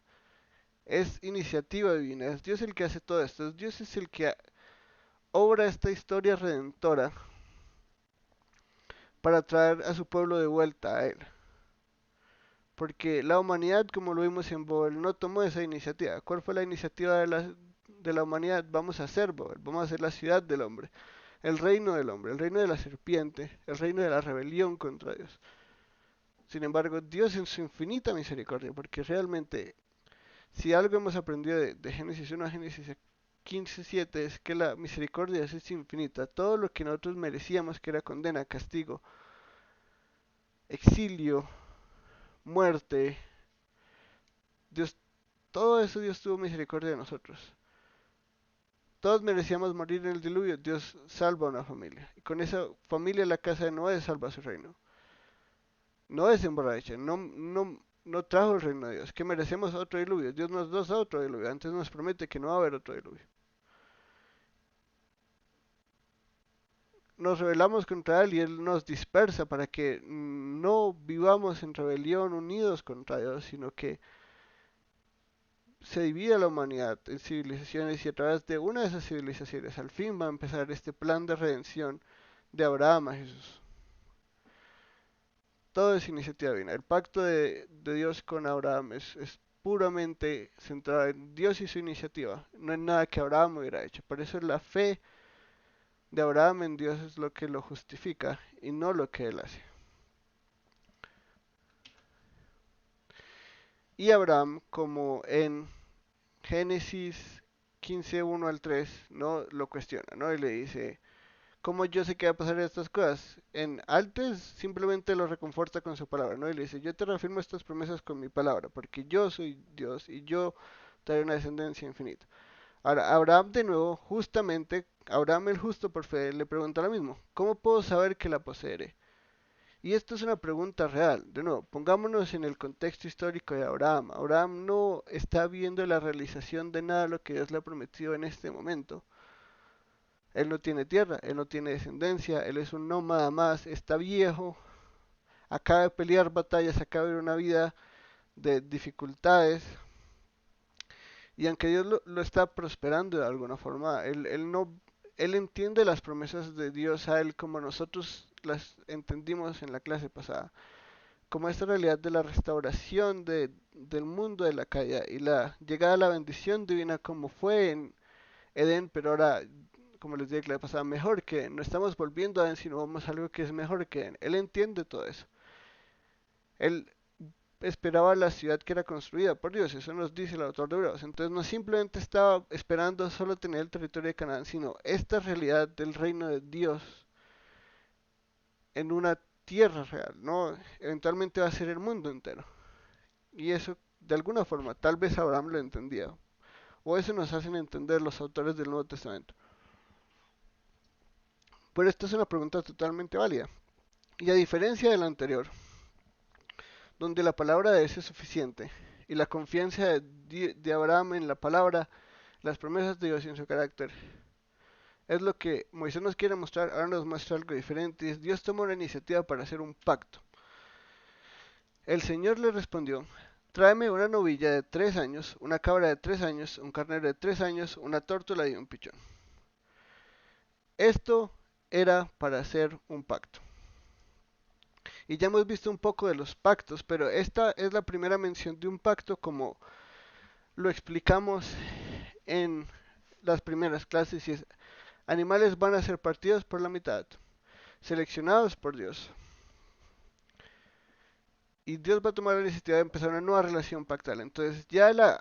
Es iniciativa divina, es Dios el que hace todo esto, Dios es el que obra esta historia redentora para traer a su pueblo de vuelta a Él. Porque la humanidad, como lo vimos en Babel, no tomó esa iniciativa. ¿Cuál fue la iniciativa de la humanidad? Vamos a hacer Babel, vamos a hacer la ciudad del hombre, el reino del hombre, el reino de la serpiente, el reino de la rebelión contra Dios. Sin embargo, Dios en su infinita misericordia, porque realmente, si algo hemos aprendido de Génesis 1 a Génesis 15:7 es que la misericordia de Dios es infinita. Todo lo que nosotros merecíamos, que era condena, castigo, exilio, muerte, Dios, todo eso Dios tuvo misericordia de nosotros. Todos merecíamos morir en el diluvio, Dios salva a una familia. Y con esa familia la casa de Noé salva su reino. Noé se emborracha, no trajo el reino de Dios. Que merecemos otro diluvio. Dios nos da otro diluvio. Antes nos promete que no va a haber otro diluvio. Nos rebelamos contra Él y Él nos dispersa para que no vivamos en rebelión unidos contra Dios, sino que se divide la humanidad en civilizaciones y a través de una de esas civilizaciones al fin va a empezar este plan de redención de Abraham a Jesús. Todo es iniciativa divina. El pacto de Dios con Abraham es puramente centrado en Dios y su iniciativa. No es nada que Abraham hubiera hecho. Por eso la fe de Abraham en Dios es lo que lo justifica y no lo que él hace. Y Abraham, como en Génesis 15:1 al 3, no lo cuestiona, ¿no? Y le dice, ¿cómo yo sé que va a pasar estas cosas? En antes simplemente lo reconforta con su palabra, ¿no? Y le dice, yo te reafirmo estas promesas con mi palabra, porque yo soy Dios y yo te daré una descendencia infinita. Ahora, Abraham de nuevo, justamente, Abraham el justo por fe, le pregunta lo mismo, ¿cómo puedo saber que la poseeré? Y esto es una pregunta real. De nuevo, pongámonos en el contexto histórico de Abraham. Abraham no está viendo la realización de nada de lo que Dios le ha prometido en este momento. Él no tiene tierra, él no tiene descendencia, él es un nómada más, está viejo, acaba de pelear batallas, acaba de vivir una vida de dificultades. Y aunque Dios lo está prosperando de alguna forma, él entiende las promesas de Dios a él como nosotros las entendimos en la clase pasada, como esta realidad de la restauración del mundo de la caída y la llegada a la bendición divina como fue en Edén, pero ahora, como les dije la vez pasada, mejor que no estamos volviendo a Edén, sino vamos a algo que es mejor que Edén. Él entiende todo eso. Él esperaba la ciudad que era construida por Dios, eso nos dice el autor de Hebreos. Entonces no simplemente estaba esperando solo tener el territorio de Canaán, sino esta realidad del reino de Dios en una tierra real, ¿no? Eventualmente va a ser el mundo entero. Y eso, de alguna forma, tal vez Abraham lo entendía. O eso nos hacen entender los autores del Nuevo Testamento. Pero esta es una pregunta totalmente válida. Y a diferencia de la anterior, donde la palabra de Dios es suficiente, y la confianza de Abraham en la palabra, las promesas de Dios y en su carácter, es lo que Moisés nos quiere mostrar, ahora nos muestra algo diferente, y Dios tomó una iniciativa para hacer un pacto. El Señor le respondió, tráeme una novilla de 3 años, una cabra de 3 años, un carnero de 3 años, una tórtola y un pichón. Esto era para hacer un pacto. Y ya hemos visto un poco de los pactos, pero esta es la primera mención de un pacto como lo explicamos en las primeras clases, y es, animales van a ser partidos por la mitad, seleccionados por Dios. Y Dios va a tomar la iniciativa de empezar una nueva relación pactal. Entonces ya la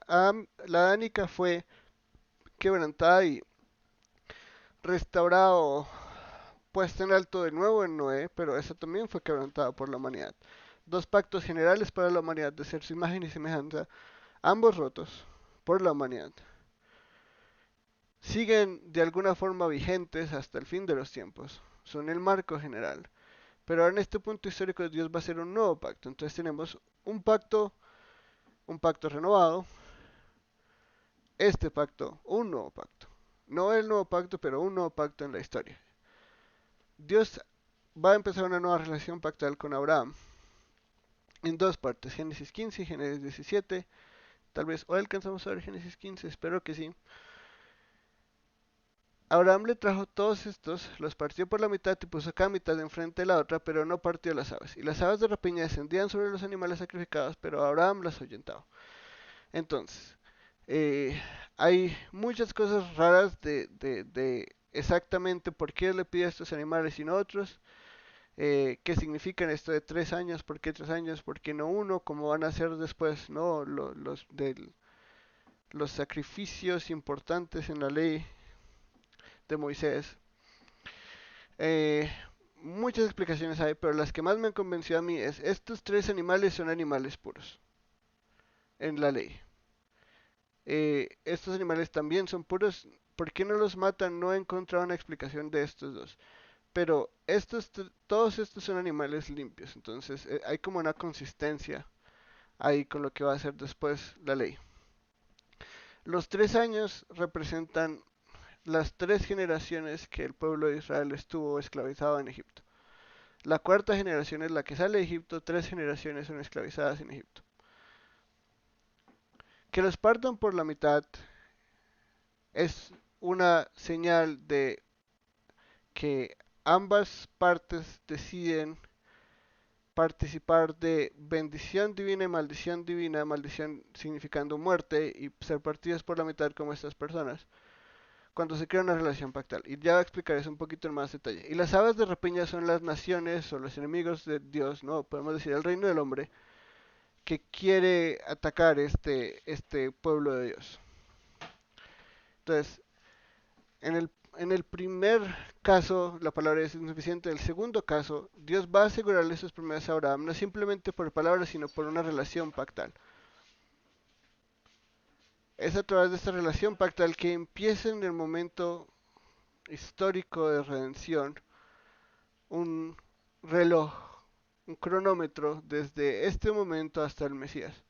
Dánica fue quebrantada y restaurado, puesta en alto de nuevo en Noé, pero esa también fue quebrantada por la humanidad. Dos pactos generales para la humanidad de ser su imagen y semejanza, ambos rotos por la humanidad. Siguen de alguna forma vigentes hasta el fin de los tiempos. Son el marco general. Pero ahora en este punto histórico Dios va a hacer un nuevo pacto. Entonces tenemos un pacto renovado, este pacto, un nuevo pacto. No el nuevo pacto, pero un nuevo pacto en la historia. Dios va a empezar una nueva relación pactal con Abraham en dos partes, Génesis 15 y Génesis 17. Tal vez hoy alcanzamos a ver Génesis 15, espero que sí. Abraham le trajo todos estos, los partió por la mitad y puso cada mitad enfrente de la otra, pero no partió las aves. Y las aves de rapiña descendían sobre los animales sacrificados, pero Abraham las ahuyentaba. Entonces, hay muchas cosas raras de exactamente por qué le pide a estos animales y no otros. ¿Qué significan esto de 3 años? ¿Por qué 3 años? ¿Por qué no uno? ¿Cómo van a ser después, no? Los los sacrificios importantes en la ley de Moisés. Eh, Muchas explicaciones hay, pero las que más me han convencido a mí es estos tres animales son animales puros en la ley. Estos animales también son puros. ¿Por qué no los matan? No he encontrado una explicación de estos dos. Pero todos estos son animales limpios. Entonces hay como una consistencia ahí con lo que va a hacer después la ley. Los 3 años representan las 3 generaciones que el pueblo de Israel estuvo esclavizado en Egipto. La cuarta generación es la que sale de Egipto, 3 generaciones son esclavizadas en Egipto. Que los partan por la mitad es una señal de que ambas partes deciden participar de bendición divina y maldición significando muerte y ser partidas por la mitad como estas personas, cuando se crea una relación pactal. Y ya voy a explicar eso un poquito en más detalle. Y las aves de rapiña son las naciones o los enemigos de Dios, ¿no? Podemos decir el reino del hombre, que quiere atacar este pueblo de Dios. Entonces, en el primer caso, la palabra es insuficiente. En el segundo caso, Dios va a asegurarle sus promesas a Abraham, no simplemente por palabras, sino por una relación pactal. Es a través de esta relación pactal que empieza en el momento histórico de redención un reloj, un cronómetro desde este momento hasta el Mesías.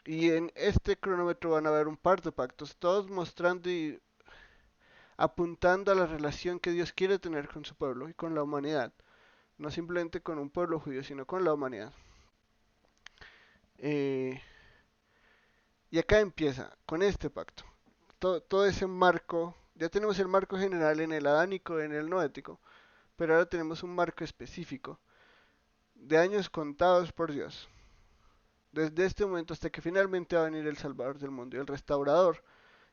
Y en este cronómetro van a haber un par de pactos, todos mostrando y apuntando a la relación que Dios quiere tener con su pueblo y con la humanidad. No simplemente con un pueblo judío, sino con la humanidad. Eh, y acá empieza, con este pacto. Todo ese marco, ya tenemos el marco general en el adánico, en el noético, pero ahora tenemos un marco específico de años contados por Dios. Desde este momento hasta que finalmente va a venir el Salvador del mundo, el restaurador,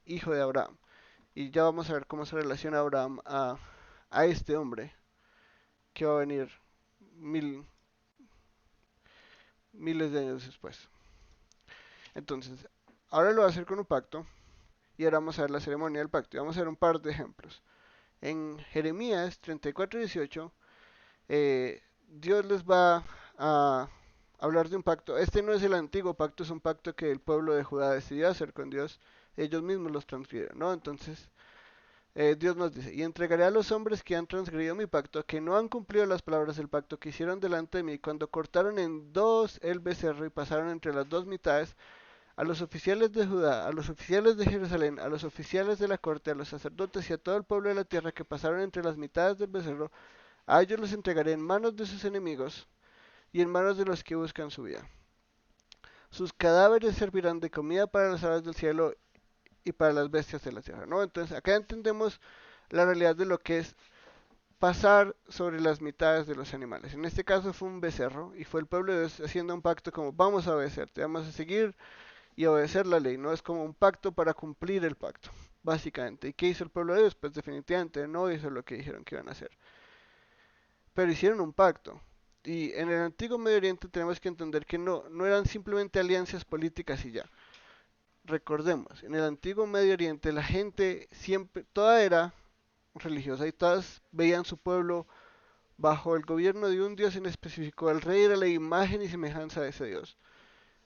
hijo de Abraham. Y ya vamos a ver cómo se relaciona Abraham a este hombre que va a venir miles de años después. Entonces, ahora lo va a hacer con un pacto y ahora vamos a ver la ceremonia del pacto. Y vamos a ver un par de ejemplos. En Jeremías 34:18, Dios les va a hablar de un pacto. Este no es el antiguo pacto, es un pacto que el pueblo de Judá decidió hacer con Dios. Ellos mismos los transfirieron, ¿no? Entonces, Dios nos dice, y entregaré a los hombres que han transgredido mi pacto, que no han cumplido las palabras del pacto que hicieron delante de mí, cuando cortaron en dos el becerro y pasaron entre las dos mitades, a los oficiales de Judá, a los oficiales de Jerusalén, a los oficiales de la corte, a los sacerdotes y a todo el pueblo de la tierra que pasaron entre las mitades del becerro, a ellos los entregaré en manos de sus enemigos y en manos de los que buscan su vida. Sus cadáveres servirán de comida para las aves del cielo y para las bestias de la tierra, ¿no? Entonces acá entendemos la realidad de lo que es pasar sobre las mitades de los animales. En este caso fue un becerro y fue el pueblo de Dios haciendo un pacto como vamos a obedecerte, vamos a seguir y obedecer la ley, no es como un pacto para cumplir el pacto, básicamente. ¿Y qué hizo el pueblo de Dios? Pues definitivamente no hizo lo que dijeron que iban a hacer, pero hicieron un pacto. Y en el antiguo Medio Oriente tenemos que entender que no eran simplemente alianzas políticas y ya. Recordemos, en el antiguo Medio Oriente la gente siempre, toda era religiosa y todas veían su pueblo bajo el gobierno de un dios en específico. El rey era la imagen y semejanza de ese dios.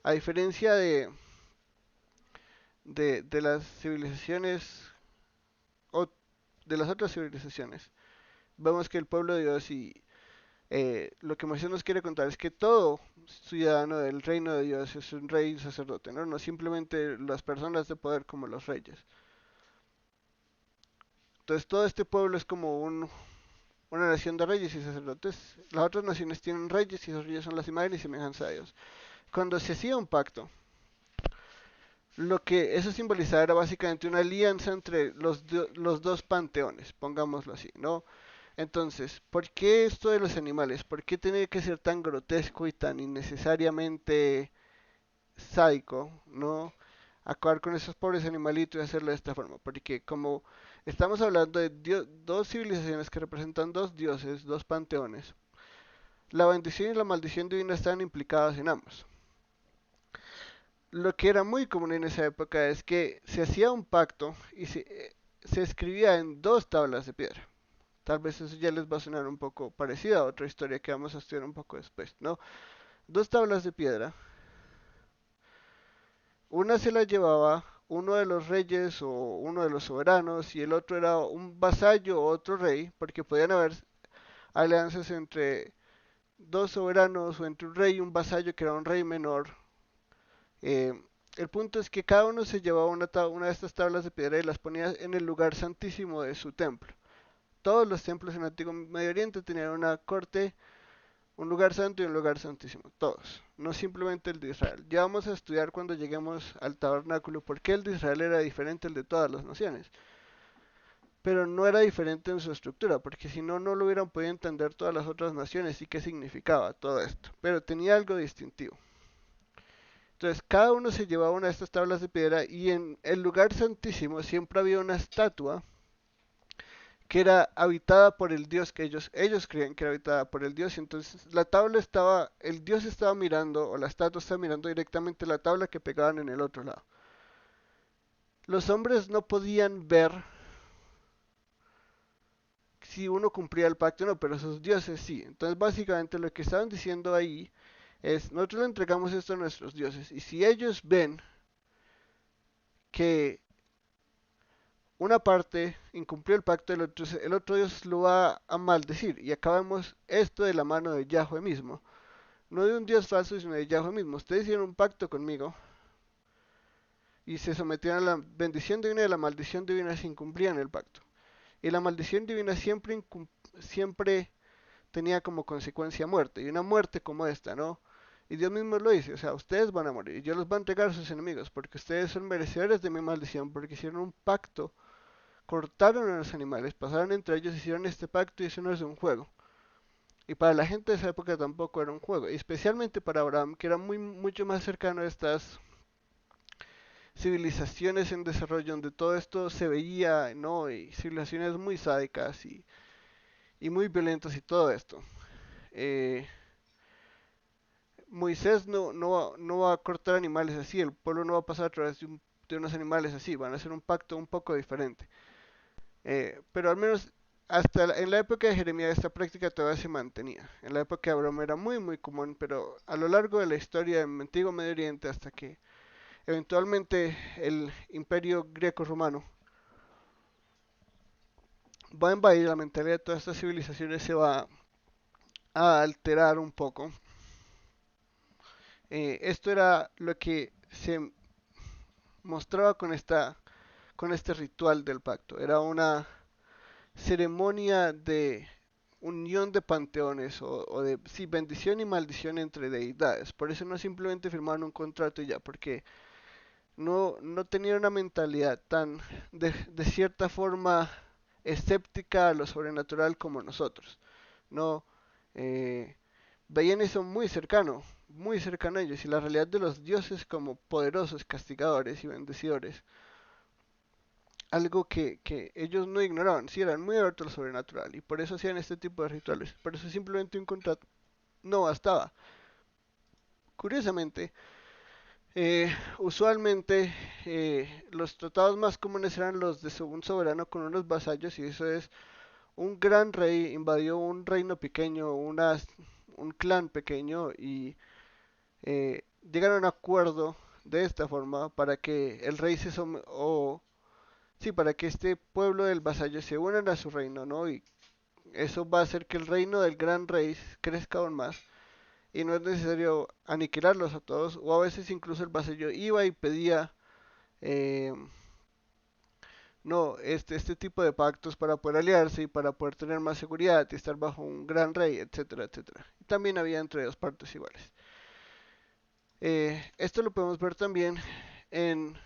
A diferencia de las civilizaciones o de las otras civilizaciones, vemos que el pueblo de Dios y lo que Moisés nos quiere contar es que todo ciudadano del reino de Dios es un rey y un sacerdote, ¿no? No simplemente las personas de poder como los reyes. Entonces todo este pueblo es como una nación de reyes y sacerdotes. Las otras naciones tienen reyes y esos reyes son las imágenes y semejanza de Dios. Cuando se hacía un pacto, lo que eso simbolizaba era básicamente una alianza entre los dos panteones, pongámoslo así, ¿no? Entonces, ¿por qué esto de los animales? ¿Por qué tiene que ser tan grotesco y tan innecesariamente sádico, ¿no? Acabar con esos pobres animalitos y hacerlo de esta forma. Porque como estamos hablando de dos civilizaciones que representan dos dioses, dos panteones, la bendición y la maldición divina están implicadas en ambos. lo que era muy común en esa época es que se hacía un pacto y se escribía en dos tablas de piedra. Tal vez eso ya les va a sonar un poco parecido a otra historia que vamos a estudiar un poco después, ¿no? Dos tablas de piedra. Una se la llevaba uno de los reyes o uno de los soberanos y el otro era un vasallo o otro rey, porque podían haber alianzas entre dos soberanos o entre un rey y un vasallo que era un rey menor. Eh, el punto es que cada uno se llevaba una de estas tablas de piedra y las ponía en el lugar santísimo de su templo. Todos los templos en el Antiguo Medio Oriente tenían una corte, un lugar santo y un lugar santísimo. Todos. No simplemente el de Israel. Ya vamos a estudiar cuando lleguemos al tabernáculo por qué el de Israel era diferente al de todas las naciones. Pero no era diferente en su estructura, porque si no, no lo hubieran podido entender todas las otras naciones y qué significaba todo esto. Pero tenía algo distintivo. Entonces, cada uno se llevaba una de estas tablas de piedra y en el lugar santísimo siempre había una estatua que era habitada por el Dios que ellos creían que era habitada por el Dios. Y entonces la tabla estaba, el Dios estaba mirando, o la estatua estaba mirando directamente la tabla que pegaban en el otro lado. Los hombres no podían ver si uno cumplía el pacto o no, pero sus dioses sí. Entonces básicamente lo que estaban diciendo ahí es, nosotros le entregamos esto a nuestros dioses, y si ellos ven que una parte incumplió el pacto, el otro Dios lo va a maldecir. Y acabamos esto de la mano de Yahweh mismo. No de un Dios falso, sino de Yahweh mismo. Ustedes hicieron un pacto conmigo y se sometieron a la bendición divina y a la maldición divina si incumplían el pacto. Y la maldición divina siempre tenía como consecuencia muerte. Y una muerte como esta, ¿no? Y Dios mismo lo dice, o sea, ustedes van a morir y yo los voy a entregar a sus enemigos porque ustedes son merecedores de mi maldición porque hicieron un pacto, cortaron a los animales, pasaron entre ellos, hicieron este pacto y eso no es un juego. Y para la gente de esa época tampoco era un juego, y especialmente para Abraham, que era mucho más cercano a estas civilizaciones en desarrollo donde todo esto se veía, ¿no? Y civilizaciones muy sádicas y muy violentas y todo esto. Eh, Moisés no va a cortar animales así, el pueblo no va a pasar a través de unos animales así, van a hacer un pacto un poco diferente. Pero al menos en la época de Jeremías esta práctica todavía se mantenía. En la época de Abraham era muy común, pero a lo largo de la historia del antiguo Medio Oriente hasta que eventualmente el imperio greco-romano va a invadir la mentalidad de todas estas civilizaciones, se va a alterar un poco. Esto era lo que se mostraba con este ritual del pacto. Era una ceremonia de unión de panteones o de sí, bendición y maldición entre deidades. Por eso no simplemente firmaron un contrato y ya, porque no tenían una mentalidad tan de cierta forma escéptica a lo sobrenatural como nosotros. No eh, veían eso muy cercano a ellos, y la realidad de los dioses como poderosos castigadores y bendecidores algo que ellos no ignoraban, sí eran muy abiertos a lo sobrenatural y por eso hacían este tipo de rituales. Por eso simplemente un contrato no bastaba. Curiosamente, usualmente los tratados más comunes eran los de un soberano con unos vasallos, y eso es un gran rey invadió un reino pequeño, un clan pequeño, y llegaron a un acuerdo de esta forma para que el rey sí, para que este pueblo del vasallo se unan a su reino, ¿no? Y eso va a hacer que el reino del gran rey crezca aún más. Y no es necesario aniquilarlos a todos. O a veces incluso el vasallo iba y pedía, eh, no, este tipo de pactos para poder aliarse y para poder tener más seguridad y estar bajo un gran rey, etcétera, etcétera. Y también había entre dos partes iguales. Esto lo podemos ver también en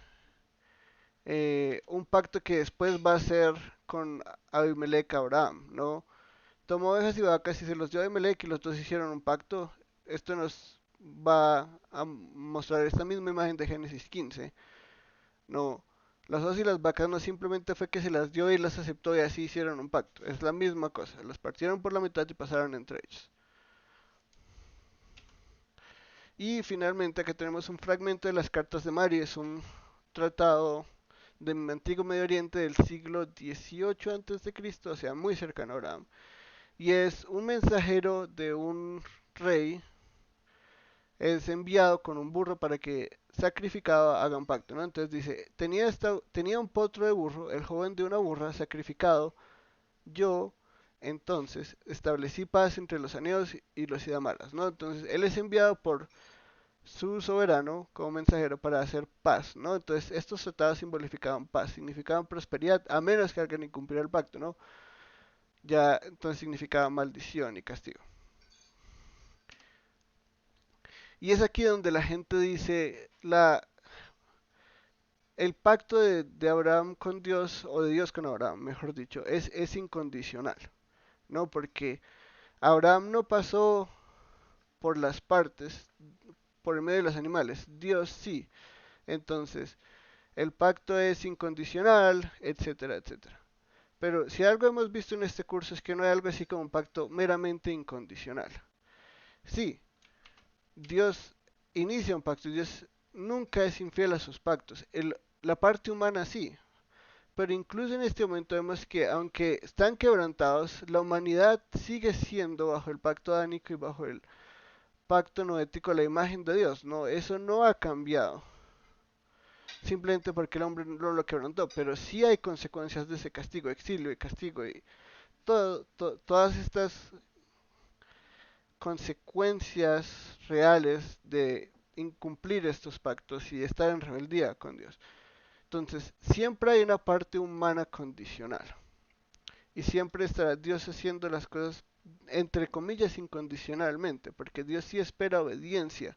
un pacto que después va a ser con Abimelech Abraham, ¿no? Tomó ovejas y vacas y se los dio a Abimelech y los dos hicieron un pacto. Esto nos va a mostrar esta misma imagen de Génesis 15. No, las ovejas y las vacas no simplemente fue que se las dio y las aceptó y así hicieron un pacto. Es la misma cosa. Las partieron por la mitad y pasaron entre ellos. Y finalmente acá tenemos un fragmento de las cartas de Mari, es un tratado del antiguo Medio Oriente del siglo XVIII antes de Cristo, o sea, muy cercano a Abraham. Y es un mensajero de un rey, es enviado con un burro para que sacrificado haga un pacto, ¿no? Entonces dice, tenía un potro de burro, el joven de una burra sacrificado, yo entonces establecí paz entre los aneos y los idamaras, ¿no? Entonces él es enviado por su soberano como mensajero para hacer paz, ¿no? Entonces estos tratados simbolificaban paz, significaban prosperidad, a menos que alguien incumpliera el pacto, ¿no? Ya entonces significaba maldición y castigo. Y es aquí donde la gente dice, el pacto de Abraham con Dios, o de Dios con Abraham, mejor dicho, es incondicional, ¿no? Porque Abraham no pasó por las partes, por el medio de los animales, Dios sí. Entonces, el pacto es incondicional, etcétera, etcétera. Pero si algo hemos visto en este curso es que no hay algo así como un pacto meramente incondicional. Sí, Dios inicia un pacto, Dios nunca es infiel a sus pactos. La parte humana sí, pero incluso en este momento vemos que aunque están quebrantados, la humanidad sigue siendo bajo el pacto adánico y bajo el pacto noético la imagen de Dios. No, eso no ha cambiado. Simplemente porque el hombre no lo quebrantó, pero sí hay consecuencias de ese castigo, exilio y castigo y todas estas consecuencias reales de incumplir estos pactos y estar en rebeldía con Dios. Entonces, siempre hay una parte humana condicional y siempre estará Dios haciendo las cosas entre comillas incondicionalmente, porque Dios sí espera obediencia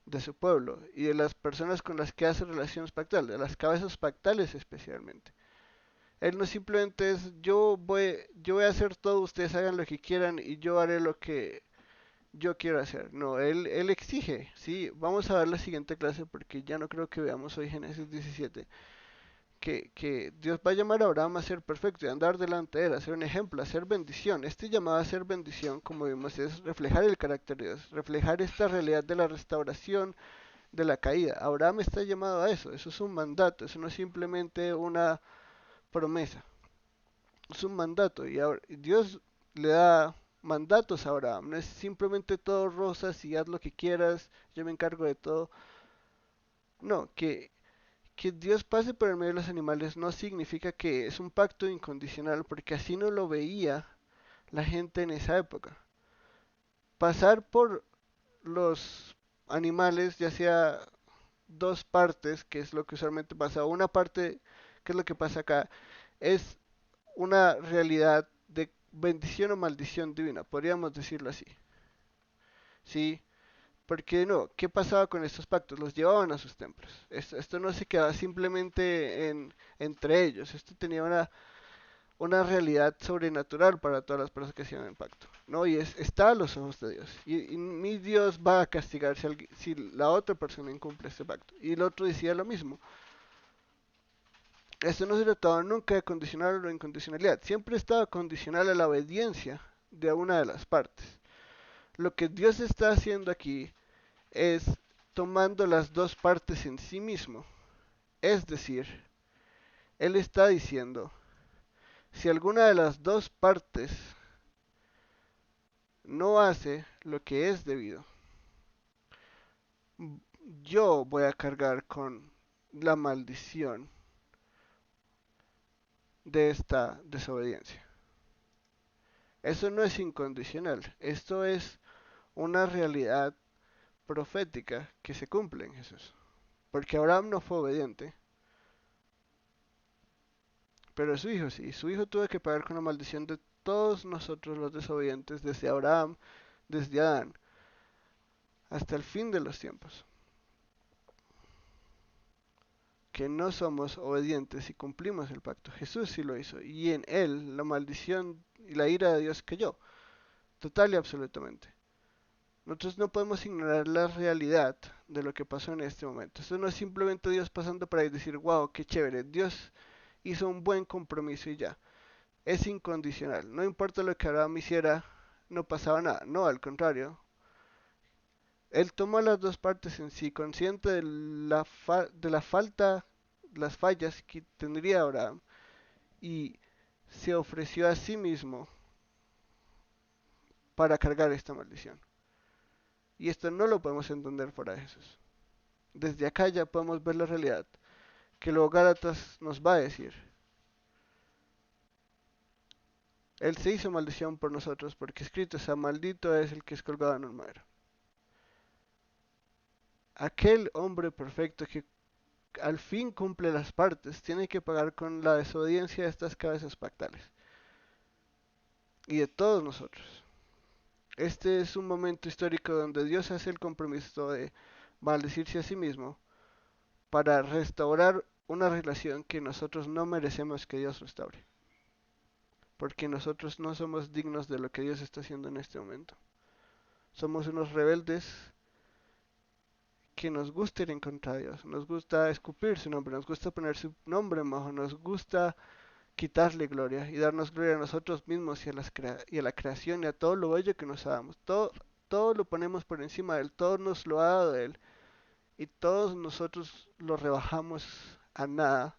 de su pueblo y de las personas con las que hace relaciones pactales, de las cabezas pactales especialmente. Él no simplemente es yo voy a hacer todo, ustedes hagan lo que quieran y yo haré lo que yo quiero hacer. No, él exige, sí. Vamos a ver la siguiente clase porque ya no creo que veamos hoy Génesis 17. Que Dios va a llamar a Abraham a ser perfecto y a andar delante de él, a ser un ejemplo, a ser bendición. Este llamado a ser bendición, como vimos, es reflejar el carácter de Dios, reflejar esta realidad de la restauración de la caída. Abraham está llamado a eso es un mandato, eso no es simplemente una promesa, es un mandato y Dios le da mandatos a Abraham, no es simplemente todo rosas y haz lo que quieras, yo me encargo de todo. No, que Dios pase por el medio de los animales no significa que es un pacto incondicional, porque así no lo veía la gente en esa época. Pasar por los animales, ya sea dos partes, que es lo que usualmente pasa, una parte, que es lo que pasa acá, es una realidad de bendición o maldición divina, podríamos decirlo así. ¿Sí? Porque no, ¿qué pasaba con estos pactos? Los llevaban a sus templos. Esto no se quedaba simplemente entre ellos, esto tenía una realidad sobrenatural para todas las personas que hacían el pacto, ¿no? Y está a los ojos de Dios. Y mi Dios va a castigar si la otra persona incumple este pacto. Y el otro decía lo mismo. Esto no se trataba nunca de condicional o incondicionalidad, siempre estaba condicional a la obediencia de una de las partes. Lo que Dios está haciendo aquí es tomando las dos partes en sí mismo. Es decir, Él está diciendo, si alguna de las dos partes no hace lo que es debido, yo voy a cargar con la maldición de esta desobediencia. Eso no es incondicional, esto es una realidad profética que se cumple en Jesús. Porque Abraham no fue obediente, pero su hijo sí. Su hijo tuvo que pagar con la maldición de todos nosotros los desobedientes, desde Abraham, desde Adán, hasta el fin de los tiempos. Que no somos obedientes y cumplimos el pacto. Jesús sí lo hizo, y en él la maldición y la ira de Dios cayó, total y absolutamente. Nosotros no podemos ignorar la realidad de lo que pasó en este momento. Esto no es simplemente Dios pasando por ahí y decir, wow, qué chévere, Dios hizo un buen compromiso y ya. Es incondicional. No importa lo que Abraham hiciera, no pasaba nada. No, al contrario. Él tomó las dos partes en sí, consciente de la falta, las fallas que tendría Abraham, y se ofreció a sí mismo para cargar esta maldición. Y esto no lo podemos entender fuera de Jesús. Desde acá ya podemos ver la realidad que luego Gálatas nos va a decir. Él se hizo maldición por nosotros, porque escrito está: maldito es el que es colgado en un madero. Aquel hombre perfecto que al fin cumple las partes tiene que pagar con la desobediencia de estas cabezas pactales y de todos nosotros. Este es un momento histórico donde Dios hace el compromiso de maldecirse a sí mismo para restaurar una relación que nosotros no merecemos que Dios restaure, porque nosotros no somos dignos de lo que Dios está haciendo en este momento. Somos unos rebeldes que nos gusta ir en contra de Dios, nos gusta escupir su nombre, nos gusta poner su nombre en bajo, nos gusta quitarle gloria y darnos gloria a nosotros mismos y a la creación y a todo lo bello que nos damos. Todo lo ponemos por encima de Él, todo nos lo ha dado de Él y todos nosotros lo rebajamos a nada,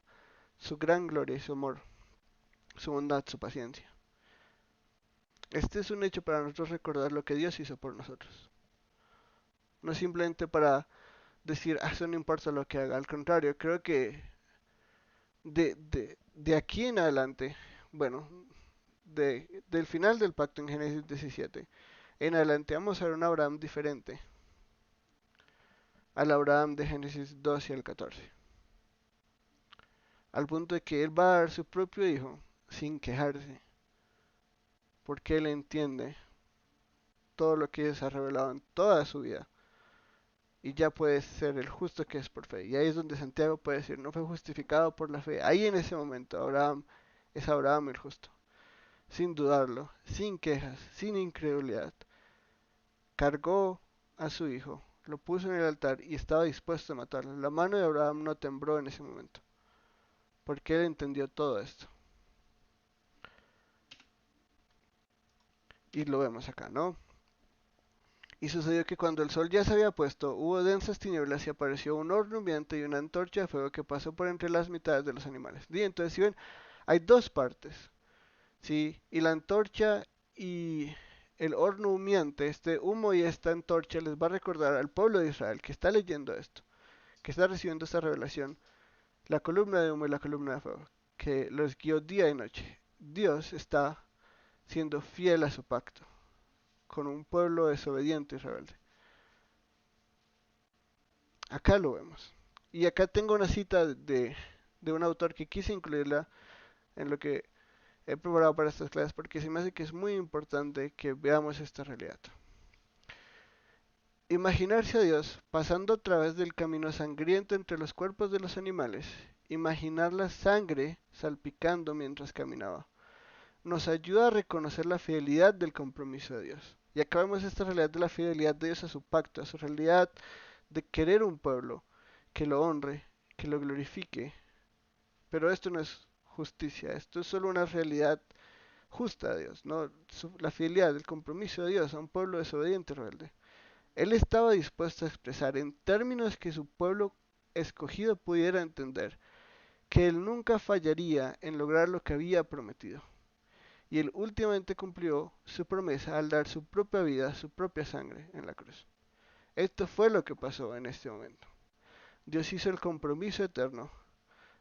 su gran gloria y su amor, su bondad, su paciencia. Este es un hecho para nosotros recordar lo que Dios hizo por nosotros. No simplemente para decir, eso no importa lo que haga. Al contrario, creo que de aquí en adelante, bueno, del final del pacto en Génesis 17, en adelante vamos a ver un Abraham diferente al Abraham de Génesis 12 al 14. Al punto de que él va a dar su propio hijo sin quejarse, porque él entiende todo lo que Dios ha revelado en toda su vida. Y ya puede ser el justo que es por fe. Y ahí es donde Santiago puede decir, no fue justificado por la fe. Ahí en ese momento Abraham es Abraham el justo, sin dudarlo, sin quejas, sin incredulidad. Cargó a su hijo, lo puso en el altar y estaba dispuesto a matarlo. La mano de Abraham no tembló en ese momento, porque él entendió todo esto. Y lo vemos acá, ¿no? Y sucedió que cuando el sol ya se había puesto, hubo densas tinieblas y apareció un horno humeante y una antorcha de fuego que pasó por entre las mitades de los animales. Y entonces, si ven, hay dos partes, ¿sí? Y la antorcha y el horno humeante, este humo y esta antorcha les va a recordar al pueblo de Israel que está leyendo esto, que está recibiendo esta revelación, la columna de humo y la columna de fuego, que los guió día y noche. Dios está siendo fiel a su pacto con un pueblo desobediente y rebelde. Acá lo vemos. Y acá tengo una cita de un autor que quise incluirla en lo que he preparado para estas clases porque se me hace que es muy importante que veamos esta realidad. Imaginarse a Dios pasando a través del camino sangriento entre los cuerpos de los animales, imaginar la sangre salpicando mientras caminaba, nos ayuda a reconocer la fidelidad del compromiso de Dios. Y acá vemos esta realidad de la fidelidad de Dios a su pacto, a su realidad de querer un pueblo que lo honre, que lo glorifique. Pero esto no es justicia, esto es solo una realidad justa de Dios, ¿no? La fidelidad, el compromiso de Dios a un pueblo desobediente y rebelde. Él estaba dispuesto a expresar en términos que su pueblo escogido pudiera entender que él nunca fallaría en lograr lo que había prometido. Y él últimamente cumplió su promesa al dar su propia vida, su propia sangre en la cruz. Esto fue lo que pasó en este momento. Dios hizo el compromiso eterno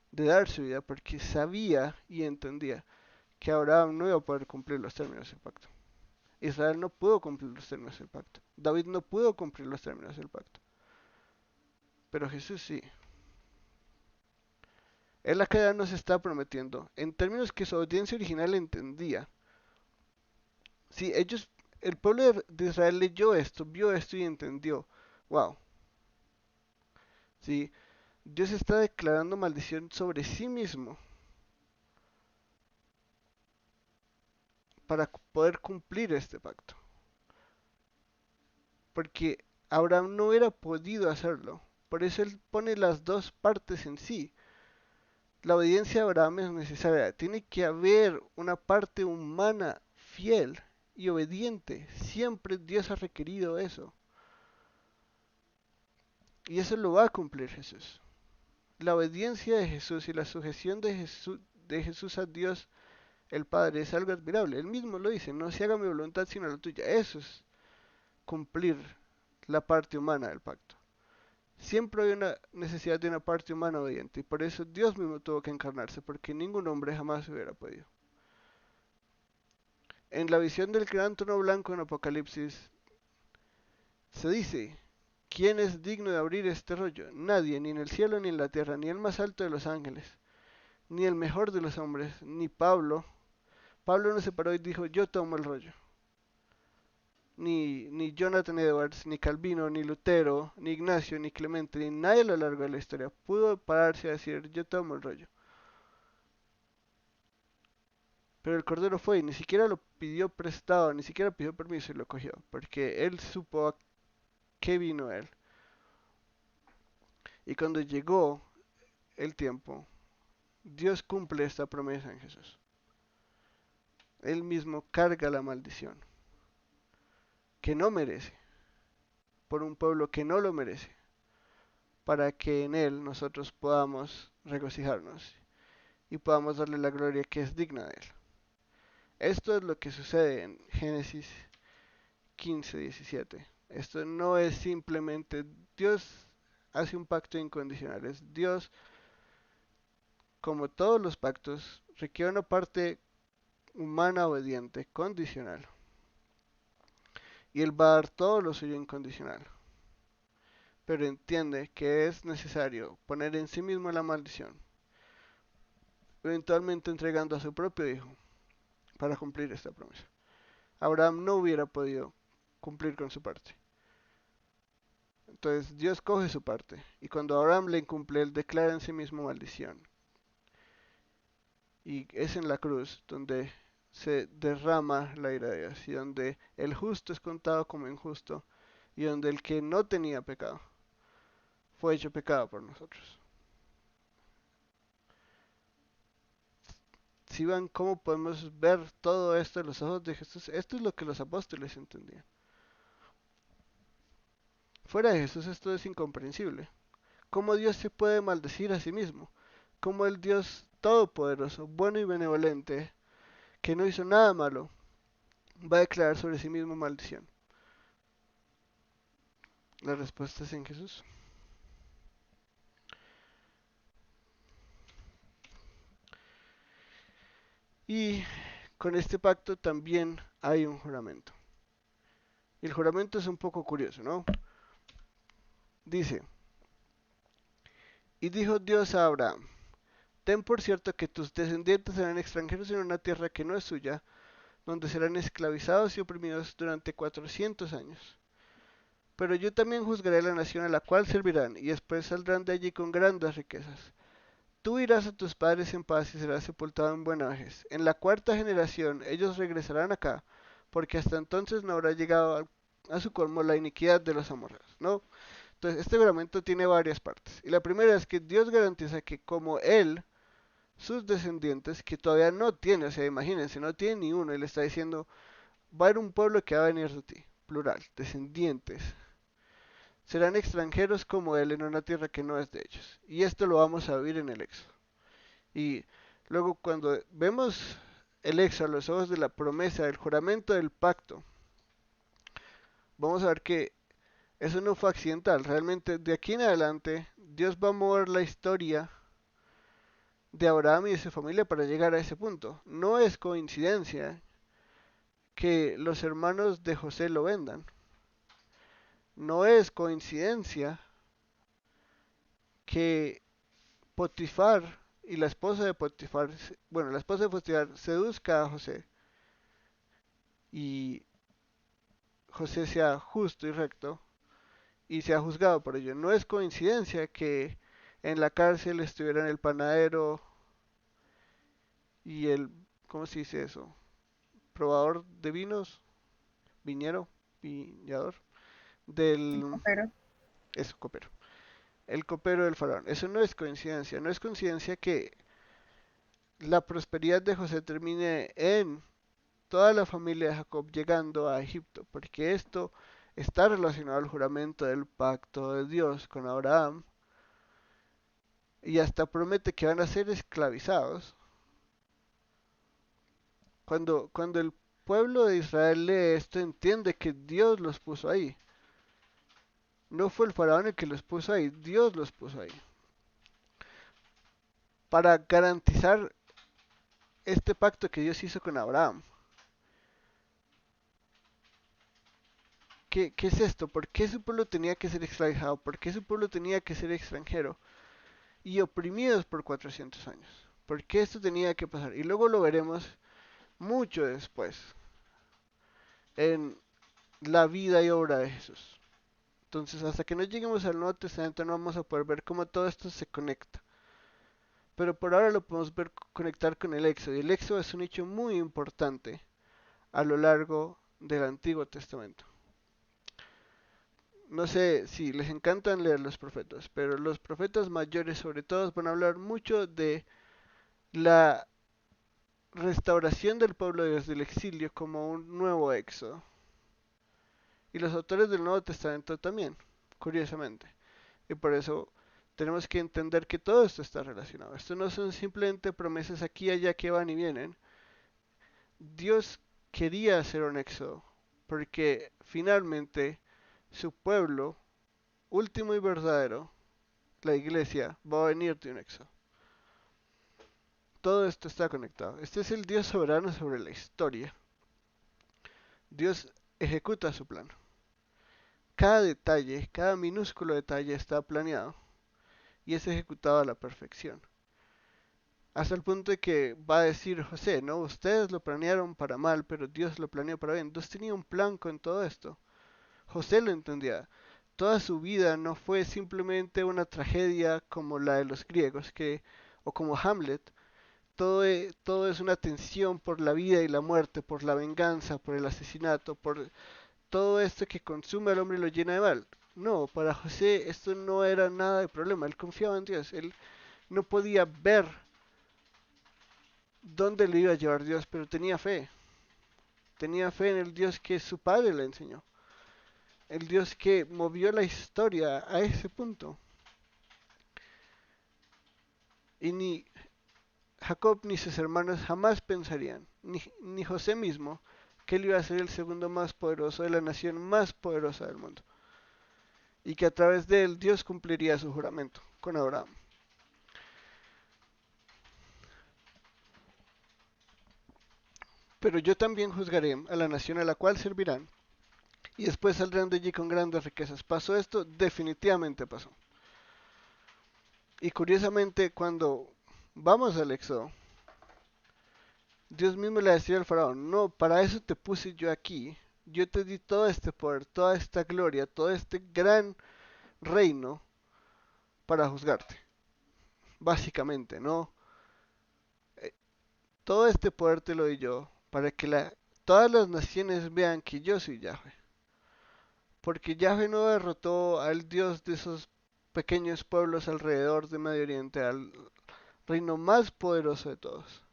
de dar su vida porque sabía y entendía que Abraham no iba a poder cumplir los términos del pacto. Israel no pudo cumplir los términos del pacto. David no pudo cumplir los términos del pacto. Pero Jesús sí. Él acá ya nos está prometiendo, en términos que su audiencia original entendía. Sí, el pueblo de Israel leyó esto, vio esto y entendió. Wow. Sí, Dios está declarando maldición sobre sí mismo para poder cumplir este pacto. Porque Abraham no hubiera podido hacerlo. Por eso él pone las dos partes en sí. La obediencia de Abraham es necesaria. Tiene que haber una parte humana fiel y obediente. Siempre Dios ha requerido eso. Y eso lo va a cumplir Jesús. La obediencia de Jesús y la sujeción de Jesús a Dios el Padre es algo admirable. Él mismo lo dice, no se haga mi voluntad sino la tuya. Eso es cumplir la parte humana del pacto. Siempre hay una necesidad de una parte humana obediente y por eso Dios mismo tuvo que encarnarse, porque ningún hombre jamás hubiera podido. En la visión del gran trono blanco en Apocalipsis se dice, ¿quién es digno de abrir este rollo? Nadie, ni en el cielo ni en la tierra, ni el más alto de los ángeles, ni el mejor de los hombres, ni Pablo. Pablo no se paró y dijo, yo tomo el rollo. Ni Jonathan Edwards, ni Calvino, ni Lutero, ni Ignacio, ni Clemente, ni nadie a lo largo de la historia pudo pararse a decir, yo tomo el rollo. Pero el Cordero fue y ni siquiera lo pidió prestado, ni siquiera pidió permiso y lo cogió, porque él supo a qué vino él. Y cuando llegó el tiempo, Dios cumple esta promesa en Jesús. Él mismo carga la maldición que no merece, por un pueblo que no lo merece, para que en él nosotros podamos regocijarnos y podamos darle la gloria que es digna de él. Esto es lo que sucede en Génesis 15:17. Esto no es simplemente Dios hace un pacto incondicional, es Dios, como todos los pactos, requiere una parte humana obediente, condicional. Y Él va a dar todo lo suyo incondicional. Pero entiende que es necesario poner en sí mismo la maldición, eventualmente entregando a su propio hijo para cumplir esta promesa. Abraham no hubiera podido cumplir con su parte. Entonces Dios coge su parte y cuando Abraham le incumple, él declara en sí mismo maldición. Y es en la cruz donde se derrama la ira de Dios y donde el justo es contado como injusto y donde el que no tenía pecado fue hecho pecado por nosotros. Si van cómo podemos ver todo esto en los ojos de Jesús, esto es lo que los apóstoles entendían. Fuera de Jesús esto es incomprensible. ¿Cómo Dios se puede maldecir a sí mismo? ¿Cómo el Dios todopoderoso, bueno y benevolente, que no hizo nada malo, va a declarar sobre sí mismo maldición? La respuesta es en Jesús. Y con este pacto también hay un juramento. Y el juramento es un poco curioso, ¿no? Dice, y dijo Dios a Abraham, ten por cierto que tus descendientes serán extranjeros en una tierra que no es suya, donde serán esclavizados y oprimidos durante 400 años. Pero yo también juzgaré la nación a la cual servirán, y después saldrán de allí con grandes riquezas. Tú irás a tus padres en paz y serás sepultado en buena vejez. En la cuarta generación ellos regresarán acá, porque hasta entonces no habrá llegado a su colmo la iniquidad de los amorreos, ¿no? Entonces, este juramento tiene varias partes. Y la primera es que Dios garantiza que como Él, sus descendientes, que todavía no tiene, o sea, imagínense, no tiene ni uno, Él está diciendo, va a haber un pueblo que va a venir de ti, plural, descendientes. Serán extranjeros como Él en una tierra que no es de ellos. Y esto lo vamos a vivir en el Éxodo. Y luego cuando vemos el Éxodo a los ojos de la promesa, del juramento del pacto, vamos a ver que eso no fue accidental. Realmente de aquí en adelante Dios va a mover la historia de Abraham y de su familia para llegar a ese punto. No es coincidencia que los hermanos de José lo vendan. No es coincidencia que Potifar y la esposa de Potifar, bueno, la esposa de Potifar seduzca a José y José sea justo y recto y sea juzgado por ello. No es coincidencia que en la cárcel estuvieran el panadero y el, ¿cómo se dice eso? Probador de vinos, viñero, viñador, del, Pero eso, copero. El copero del faraón. Eso no es coincidencia. No es coincidencia que la prosperidad de José termine en toda la familia de Jacob llegando a Egipto, porque esto está relacionado al juramento del pacto de Dios con Abraham y hasta promete que van a ser esclavizados. Cuando el pueblo de Israel lee esto, entiende que Dios los puso ahí. No fue el faraón el que los puso ahí, Dios los puso ahí. Para garantizar este pacto que Dios hizo con Abraham. ¿Qué es esto? ¿Por qué su pueblo tenía que ser esclavizado? ¿Por qué su pueblo tenía que ser extranjero? Y oprimidos por 400 años. ¿Por qué esto tenía que pasar? Y luego lo veremos mucho después en la vida y obra de Jesús. Entonces, hasta que no lleguemos al Nuevo Testamento no vamos a poder ver cómo todo esto se conecta. Pero por ahora lo podemos ver conectar con el Éxodo. Y el Éxodo es un hecho muy importante a lo largo del Antiguo Testamento. No sé si les encantan leer los profetas, pero los profetas mayores sobre todo van a hablar mucho de la restauración del pueblo de Dios del exilio como un nuevo éxodo. Y los autores del Nuevo Testamento también, curiosamente. Y por eso tenemos que entender que todo esto está relacionado. Esto no son simplemente promesas aquí y allá que van y vienen. Dios quería hacer un éxodo, porque finalmente su pueblo, último y verdadero, la iglesia, va a venir de un éxodo. Todo esto está conectado. Este es el Dios soberano sobre la historia. Dios ejecuta su plan. Cada detalle, cada minúsculo detalle está planeado y es ejecutado a la perfección. Hasta el punto de que va a decir José, no, ustedes lo planearon para mal, pero Dios lo planeó para bien. Dios tenía un plan con todo esto. José lo entendía. Toda su vida no fue simplemente una tragedia como la de los griegos, o como Hamlet. Todo es una tensión por la vida y la muerte, por la venganza, por el asesinato, por todo esto que consume al hombre y lo llena de mal. No, para José esto no era nada de problema. Él confiaba en Dios. Él no podía ver dónde le iba a llevar Dios, pero tenía fe. Tenía fe en el Dios que su padre le enseñó. El Dios que movió la historia a ese punto. Y ni Jacob ni sus hermanos jamás pensarían, ni José mismo, que él iba a ser el segundo más poderoso de la nación más poderosa del mundo. Y que a través de él Dios cumpliría su juramento con Abraham. Pero yo también juzgaré a la nación a la cual servirán, y después saldrán de allí con grandes riquezas. ¿Pasó esto? Definitivamente pasó. Y curiosamente, cuando vamos al Éxodo, Dios mismo le decía al faraón, no, para eso te puse yo aquí. Yo te di todo este poder, toda esta gloria, todo este gran reino para juzgarte. Básicamente, ¿no? Eh, Todo este poder te lo di yo para que todas las naciones vean que yo soy Yahweh. Porque Yahweh no derrotó al Dios de esos pequeños pueblos alrededor de Medio Oriente, al reino más poderoso de todos,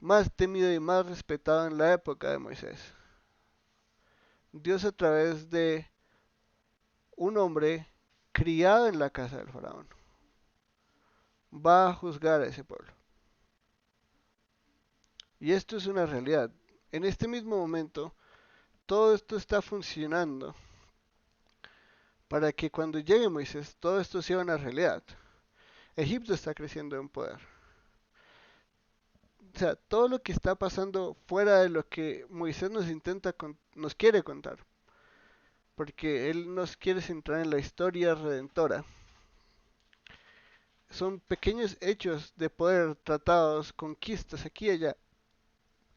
más temido y más respetado en la época de Moisés. Dios a través de un hombre criado en la casa del faraón va a juzgar a ese pueblo. Y esto es una realidad. En este mismo momento, todo esto está funcionando para que cuando llegue Moisés, todo esto sea una realidad. Egipto está creciendo en poder. O sea, todo lo que está pasando fuera de lo que Moisés nos quiere contar, porque él nos quiere centrar en la historia redentora. Son pequeños hechos de poder, tratados, conquistas aquí y allá,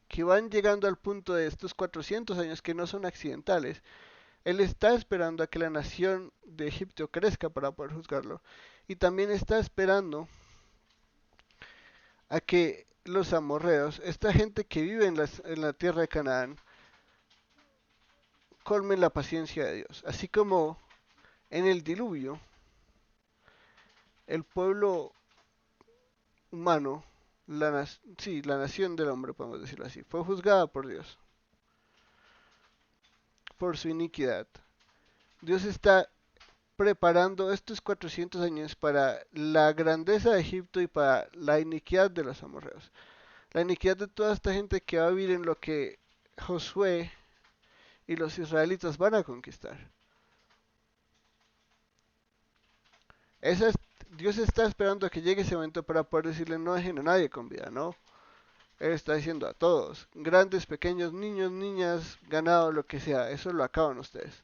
que van llegando al punto de estos 400 años que no son accidentales. Él está esperando a que la nación de Egipto crezca para poder juzgarlo. Y también está esperando a que los amorreos, esta gente que vive en la tierra de Canaán, colmen la paciencia de Dios. Así como en el diluvio, el pueblo humano, la nación del hombre, podemos decirlo así, fue juzgada por Dios. por su iniquidad. Dios está preparando estos 400 años para la grandeza de Egipto y para la iniquidad de los amorreos. La iniquidad de toda esta gente que va a vivir en lo que Josué y los israelitas van a conquistar. Esa es, Dios está esperando a que llegue ese momento para poder decirle no dejen a nadie con vida, ¿no? Él está diciendo a todos, grandes, pequeños, niños, niñas, ganado, lo que sea, eso lo acaban ustedes.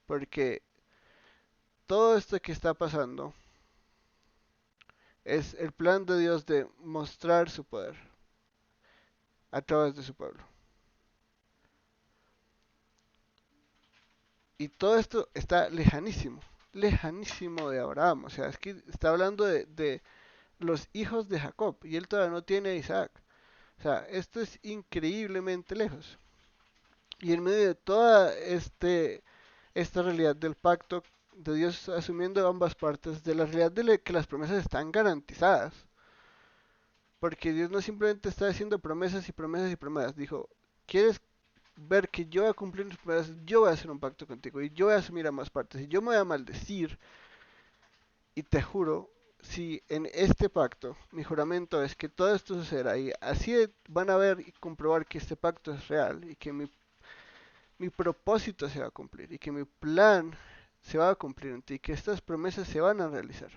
Porque todo esto que está pasando es el plan de Dios de mostrar su poder a través de su pueblo. Y todo esto está lejanísimo, lejanísimo de Abraham. O sea, es que está hablando de los hijos de Jacob y él todavía no tiene a Isaac. O sea, esto es increíblemente lejos. Y en medio de toda esta realidad del pacto de Dios asumiendo ambas partes, de la realidad de que las promesas están garantizadas. Porque Dios no simplemente está haciendo promesas y promesas y promesas. Dijo, ¿quieres ver que yo voy a cumplir mis promesas? Yo voy a hacer un pacto contigo y yo voy a asumir ambas partes. Y yo me voy a maldecir. Y te juro, si en este pacto mi juramento es que todo esto sucederá y así van a ver y comprobar que este pacto es real y que mi propósito se va a cumplir y que mi plan se va a cumplir en ti y que estas promesas se van a realizar.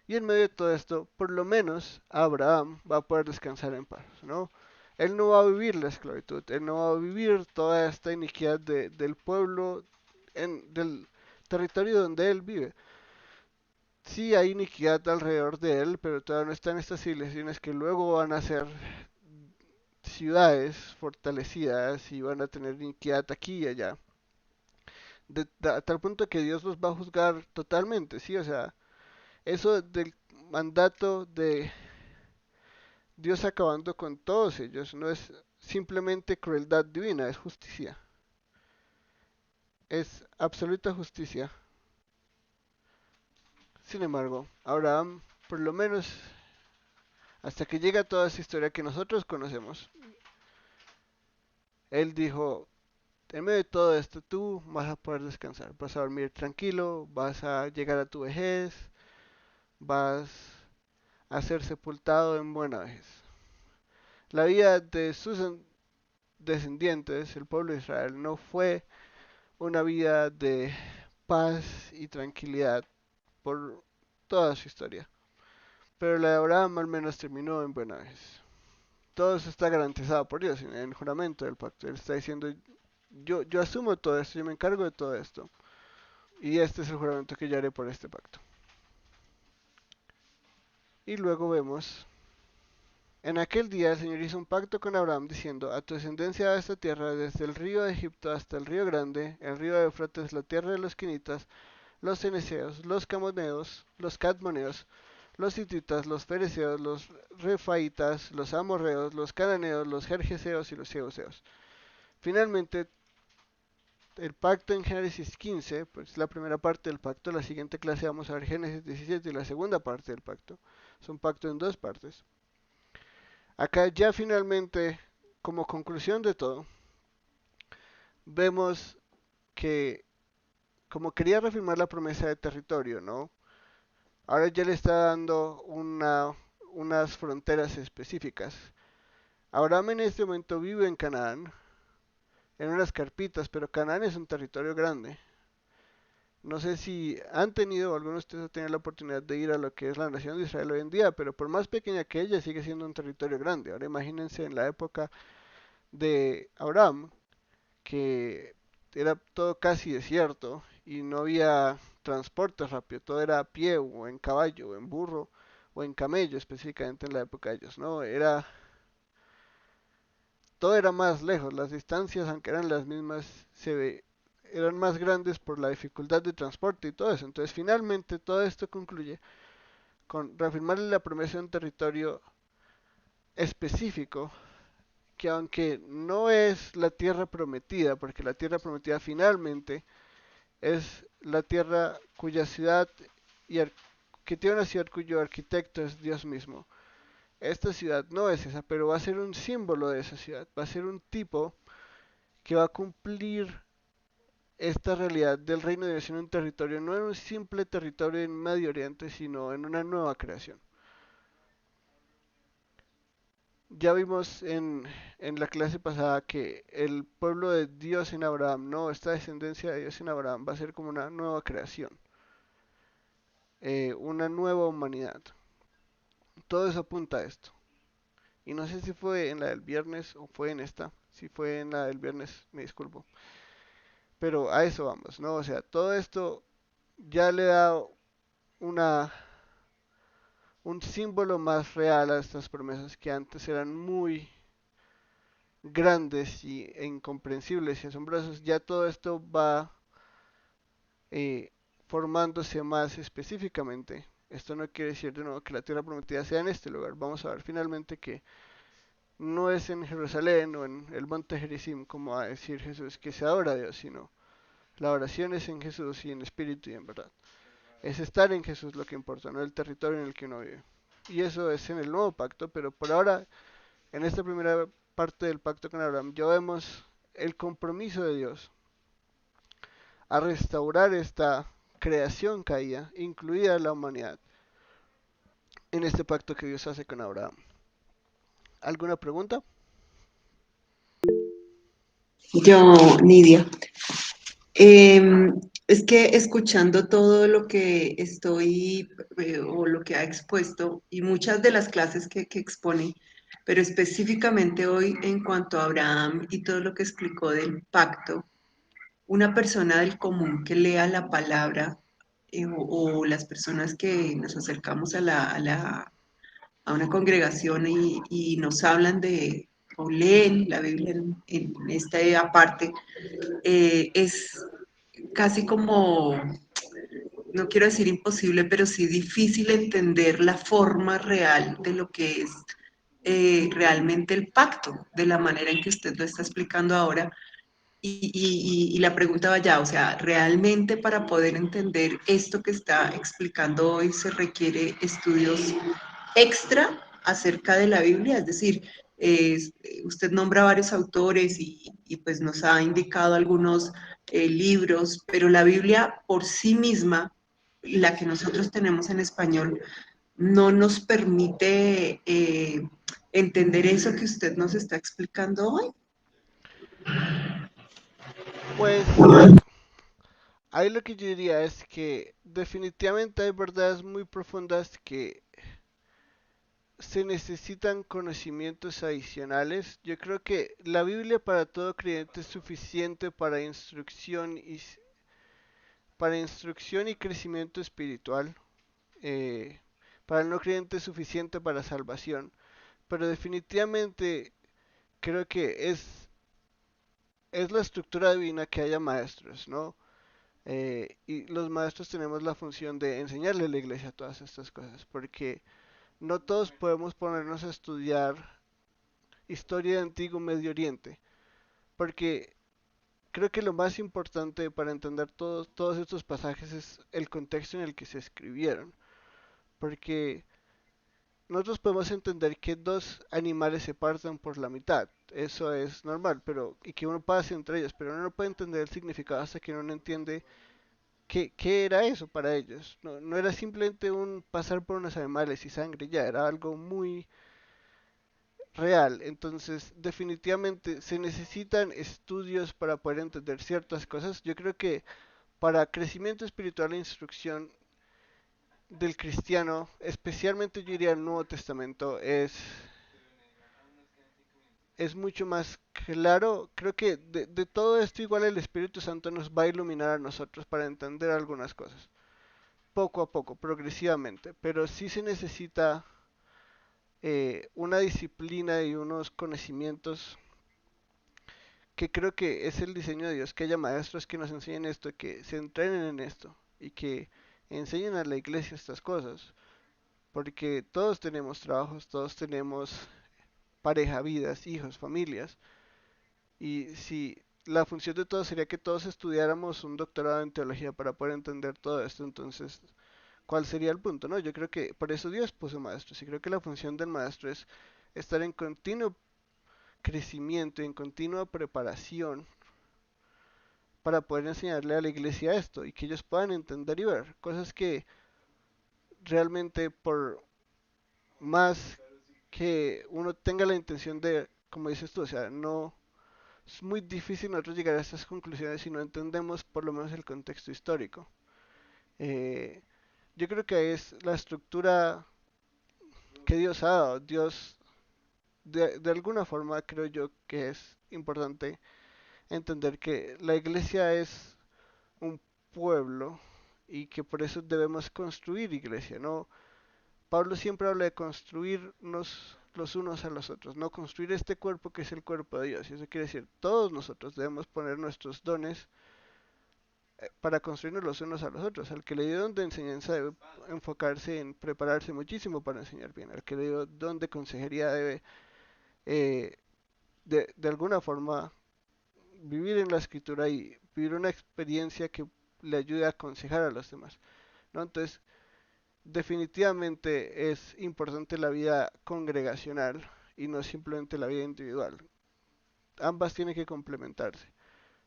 Y en medio de todo esto, por lo menos Abraham va a poder descansar en paz, ¿no? Él no va a vivir la esclavitud, él no va a vivir toda esta iniquidad del pueblo, del territorio donde él vive. Sí hay iniquidad alrededor de él, pero todavía no están estas civilizaciones que luego van a ser ciudades fortalecidas y van a tener iniquidad aquí y allá. A tal punto que Dios los va a juzgar totalmente, ¿sí? O sea, eso del mandato de Dios acabando con todos ellos no es simplemente crueldad divina, es justicia. Es absoluta justicia. Sin embargo, Abraham, por lo menos hasta que llega toda esa historia que nosotros conocemos, él dijo, en medio de todo esto tú vas a poder descansar, vas a dormir tranquilo, vas a llegar a tu vejez, vas a ser sepultado en buena vejez. La vida de sus descendientes, el pueblo de Israel, no fue una vida de paz y tranquilidad por toda su historia. Pero la de Abraham al menos terminó en buena vez. Todo eso está garantizado por Dios en el juramento del pacto. Él está diciendo, yo asumo todo esto, yo me encargo de todo esto. Y este es el juramento que yo haré por este pacto. Y luego vemos, en aquel día el Señor hizo un pacto con Abraham diciendo, a tu descendencia a esta tierra, desde el río de Egipto hasta el río grande, el río de Eufrates, la tierra de los quinitas, los ceneseos, los camoneos, los cadmoneos, los hititas, los fereceos, los refaitas, los amorreos, los cananeos, los jerjeseos y los jebuseos. Finalmente, el pacto en Génesis 15, pues la primera parte del pacto, la siguiente clase vamos a ver Génesis 17 y la segunda parte del pacto. Es un pacto en dos partes. Acá ya finalmente, como conclusión de todo, vemos que como quería reafirmar la promesa de territorio, ¿no? Ahora ya le está dando unas fronteras específicas. Abraham en este momento vive en Canaán, en unas carpitas, pero Canaán es un territorio grande. No sé si han tenido o algunos de ustedes han tenido la oportunidad de ir a lo que es la nación de Israel hoy en día, pero por más pequeña que ella, sigue siendo un territorio grande. Ahora imagínense en la época de Abraham, que era todo casi desierto y no había transporte rápido, todo era a pie o en caballo o en burro o en camello específicamente en la época de ellos, ¿no? Todo era más lejos, las distancias aunque eran las mismas eran más grandes por la dificultad de transporte y todo eso. Entonces finalmente todo esto concluye con reafirmarle la promesa de un territorio específico que aunque no es la tierra prometida, porque la tierra prometida finalmente es la tierra cuya ciudad y que tiene una ciudad cuyo arquitecto es Dios mismo. Esta ciudad no es esa, pero va a ser un símbolo de esa ciudad, va a ser un tipo que va a cumplir esta realidad del reino de Dios en un territorio, no en un simple territorio en Medio Oriente, sino en una nueva creación. Ya vimos en la clase pasada que el pueblo de Dios en Abraham, no, esta descendencia de Dios en Abraham va a ser como una nueva creación, una nueva humanidad. Todo eso apunta a esto. Y no sé si fue en la del viernes o fue en esta. Si fue en la del viernes, me disculpo. Pero a eso vamos, ¿no? O sea, todo esto ya le da una, un símbolo más real a estas promesas que antes eran muy grandes e incomprensibles y asombrosos. Ya todo esto va eh, formándose más específicamente. Esto no quiere decir de nuevo que la tierra prometida sea en este lugar. Vamos a ver finalmente que no es en Jerusalén o en el monte Gerizim, como va a decir Jesús, que se adora a Dios, sino la oración es en Jesús y en espíritu y en verdad. Es estar en Jesús lo que importa, no el territorio en el que uno vive. Y eso es en el nuevo pacto, pero por ahora, en esta primera parte del pacto con Abraham, ya vemos el compromiso de Dios a restaurar esta creación caída, incluida la humanidad, en este pacto que Dios hace con Abraham. ¿Alguna pregunta? Yo, Nidia, es que escuchando todo lo que estoy o lo que ha expuesto y muchas de las clases que expone, pero específicamente hoy en cuanto a Abraham y todo lo que explicó del pacto, una persona del común que lea la palabra o las personas que nos acercamos a una congregación y nos hablan de o leen la Biblia en esta aparte, es casi como, no quiero decir imposible, pero sí difícil entender la forma real de lo que es realmente el pacto, de la manera en que usted lo está explicando ahora. Y la pregunta va ya, o sea, ¿realmente para poder entender esto que está explicando hoy se requiere estudios extra acerca de la Biblia? Es decir, usted nombra varios autores pues nos ha indicado algunos libros, pero la Biblia por sí misma, la que nosotros tenemos en español, no nos permite entender eso que usted nos está explicando hoy. Pues ahí lo que yo diría es que definitivamente hay verdades muy profundas que se necesitan conocimientos adicionales. Yo creo que la Biblia para todo creyente es suficiente para instrucción y crecimiento espiritual. eh, para el no creyente es suficiente para salvación. Pero definitivamente creo que es la estructura divina que haya maestros, ¿no? Y los maestros tenemos la función de enseñarle a la iglesia todas estas cosas, porque no todos podemos ponernos a estudiar historia de Antiguo Medio Oriente, porque creo que lo más importante para entender todos estos pasajes es el contexto en el que se escribieron, porque nosotros podemos entender que dos animales se partan por la mitad, eso es normal, pero y que uno pase entre ellos, pero uno no puede entender el significado hasta que uno no entiende qué era eso para ellos. No, no era simplemente un pasar por unos animales y sangre, ya era algo muy real. Entonces, definitivamente se necesitan estudios para poder entender ciertas cosas. Yo creo que para crecimiento espiritual e instrucción del cristiano, especialmente yo diría el Nuevo Testamento, es mucho más claro. Creo que de todo esto igual el Espíritu Santo nos va a iluminar a nosotros para entender algunas cosas. Poco a poco, progresivamente. Pero sí se necesita una disciplina y unos conocimientos que creo que es el diseño de Dios, que haya maestros que nos enseñen esto, que se entrenen en esto y que enseñen a la iglesia estas cosas, porque todos tenemos trabajos, todos tenemos pareja, vidas, hijos, familias, y si la función de todos sería que todos estudiáramos un doctorado en teología para poder entender todo esto, entonces, ¿cuál sería el punto? No, yo creo que por eso Dios puso maestros, y creo que la función del maestro es estar en continuo crecimiento, en continua preparación para poder enseñarle a la iglesia esto y que ellos puedan entender y ver cosas que realmente por más que uno tenga la intención de, como dices tú, o sea, no es muy difícil nosotros llegar a estas conclusiones si no entendemos por lo menos el contexto histórico. Eh, yo creo que es la estructura que Dios ha dado. Dios, de alguna forma, creo yo que es importante entender que la iglesia es un pueblo y que por eso debemos construir iglesia, ¿no? Pablo siempre habla de construirnos los unos a los otros, no construir este cuerpo que es el cuerpo de Dios. Y eso quiere decir, todos nosotros debemos poner nuestros dones para construirnos los unos a los otros. Al que le dio don de enseñanza debe enfocarse en prepararse muchísimo para enseñar bien. Al que le dio don de consejería debe, eh, de alguna forma, vivir en la escritura y vivir una experiencia que le ayude a aconsejar a los demás, ¿no? Entonces, definitivamente es importante la vida congregacional y no simplemente la vida individual. Ambas tienen que complementarse.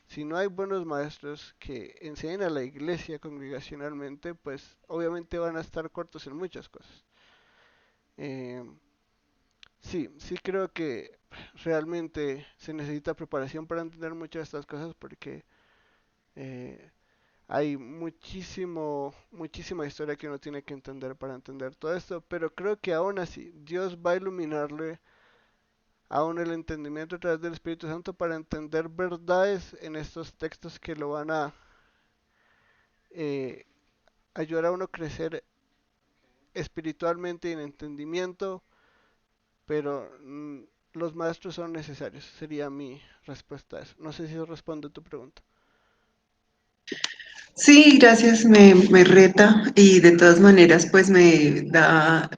Si no hay buenos maestros que enseñen a la iglesia congregacionalmente, pues obviamente van a estar cortos en muchas cosas. Eh, sí creo que realmente se necesita preparación para entender muchas de estas cosas porque eh, hay muchísima historia que uno tiene que entender para entender todo esto, pero creo que aún así Dios va a iluminarle aún el entendimiento a través del Espíritu Santo para entender verdades en estos textos que lo van a eh, ayudar a uno a crecer espiritualmente y en entendimiento, pero los maestros son necesarios, sería mi respuesta a eso. No sé si eso responde a tu pregunta. Sí, gracias, me reta y de todas maneras pues me da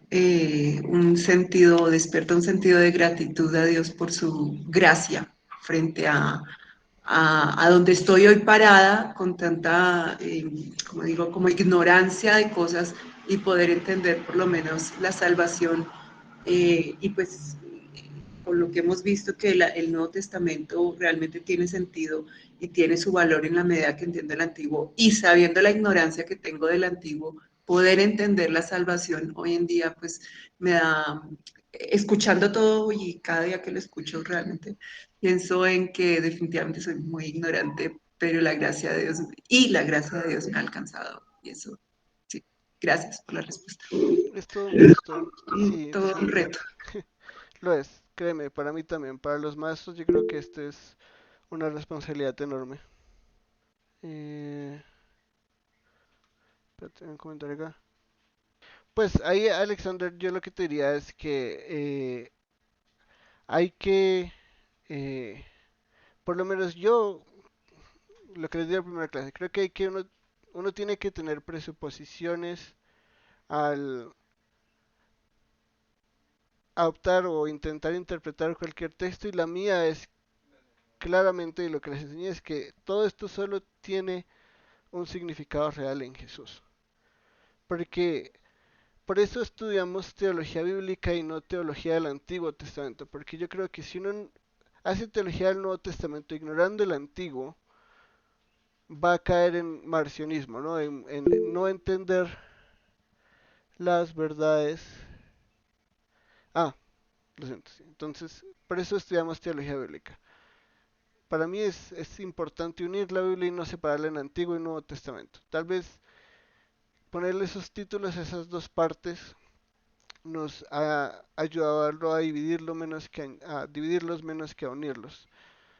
un sentido, despierta un sentido de gratitud a Dios por su gracia frente a donde estoy hoy parada con tanta, como digo, como ignorancia de cosas y poder entender por lo menos la salvación y pues por lo que hemos visto que el Nuevo Testamento realmente tiene sentido y tiene su valor en la medida que entiendo el Antiguo y sabiendo la ignorancia que tengo del Antiguo, poder entender la salvación hoy en día pues me da, escuchando todo y cada día que lo escucho realmente pienso en que definitivamente soy muy ignorante, pero la gracia de Dios y la gracia de Dios me ha alcanzado y eso, sí, gracias por la respuesta. Es todo un gusto. Sí, Todo un sí, reto. lo es. Créeme, para mí también. Para los maestros yo creo que este es una responsabilidad enorme. Eh, espérate, un comentario acá. Pues ahí, Alexander, yo lo que te diría es que hay que, eh, por lo menos yo, lo que les di en la primera clase, creo que hay que uno tiene que tener presuposiciones al adoptar o intentar interpretar cualquier texto y la mía es claramente lo que les enseñé es que todo esto solo tiene un significado real en Jesús. Porque por eso estudiamos teología bíblica y no teología del Antiguo Testamento, porque yo creo que si uno hace teología del Nuevo Testamento ignorando el Antiguo, va a caer en marcionismo, ¿no? En no entender las verdades. Ah, lo siento, sí. Entonces, por eso estudiamos teología bíblica. Para mí es importante unir la Biblia y no separarla en Antiguo y Nuevo Testamento. Tal vez ponerle esos títulos a esas dos partes nos ha ayudado a dividirlo menos que a dividirlos menos que a unirlos.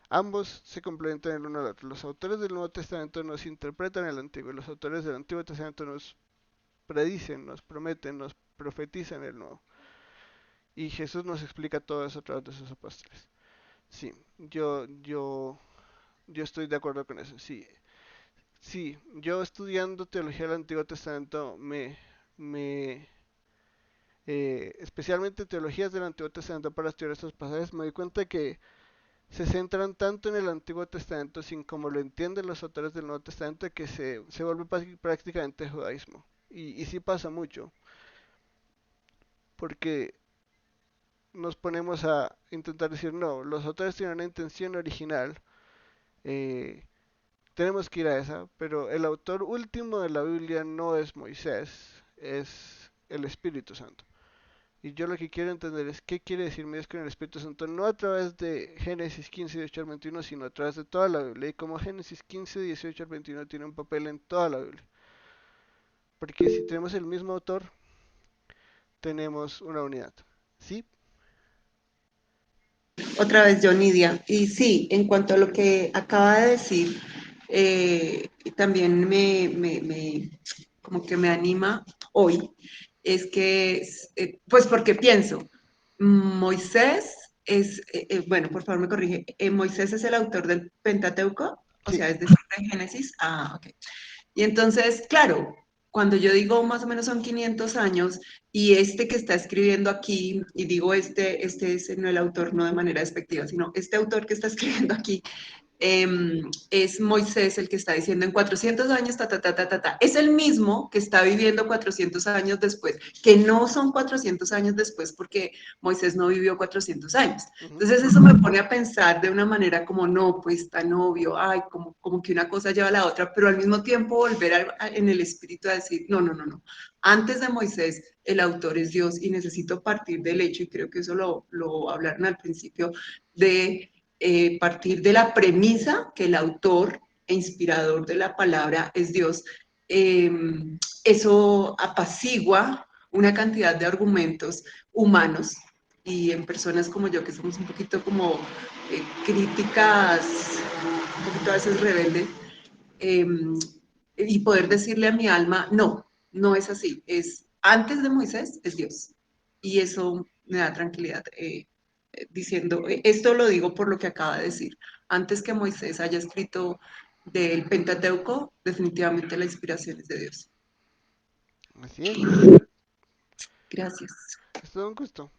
Ambos se complementan el uno al otro. Los autores del Nuevo Testamento nos interpretan el Antiguo y los autores del Antiguo Testamento nos predicen, nos prometen, nos profetizan el Nuevo. Y Jesús nos explica todo eso a través de sus apóstoles. Sí, yo estoy de acuerdo con eso. Sí, sí, yo estudiando teología del Antiguo Testamento especialmente teologías del Antiguo Testamento para estudiar estos pasajes, me doy cuenta que se centran tanto en el Antiguo Testamento sin como lo entienden los autores del Nuevo Testamento que se vuelve prácticamente judaísmo. Y sí pasa mucho, porque nos ponemos a intentar decir, no, los autores tienen una intención original, eh, tenemos que ir a esa, pero el autor último de la Biblia no es Moisés, es el Espíritu Santo. Y yo lo que quiero entender es qué quiere decir Dios con el Espíritu Santo, no a través de Génesis 15, 18 al 21, sino a través de toda la Biblia. Y como Génesis 15, 18 al 21 tiene un papel en toda la Biblia. Porque si tenemos el mismo autor, tenemos una unidad. ¿Sí? Otra vez, Nidia. Y sí, en cuanto a lo que acaba de decir, también como que me anima hoy, es que, pues porque pienso, Moisés bueno, por favor me corrige, Moisés es el autor del Pentateuco, o Sí. sea, es decir, de Génesis. Ah, ok. Y entonces, claro, cuando yo digo más o menos son 500 años y este que está escribiendo aquí, y digo este es no el autor, no de manera despectiva, sino este autor que está escribiendo aquí, es Moisés el que está diciendo en 400 años, ta, ta, ta, ta, ta, ta. Es el mismo que está viviendo 400 años después, que no son 400 años después porque Moisés no vivió 400 años. Ujú. Entonces eso me pone a pensar de una manera como, no, pues tan obvio, ay, como que una cosa lleva a la otra, pero al mismo tiempo volver en el espíritu a decir, no, no, no, no. Antes de Moisés, el autor es Dios y necesito partir del hecho, y creo que eso lo hablaron al principio, de partir de la premisa que el autor e inspirador de la palabra es Dios. eh, Eso apacigua una cantidad de argumentos humanos y en personas como yo que somos un poquito como críticas, un poquito a veces rebeldes, eh, y poder decirle a mi alma, no, no es así, es antes de Moisés es Dios. Y eso me da tranquilidad, diciendo, esto lo digo por lo que acaba de decir, antes que Moisés haya escrito del Pentateuco, definitivamente la inspiración es de Dios. Así es. Gracias. Es todo un gusto.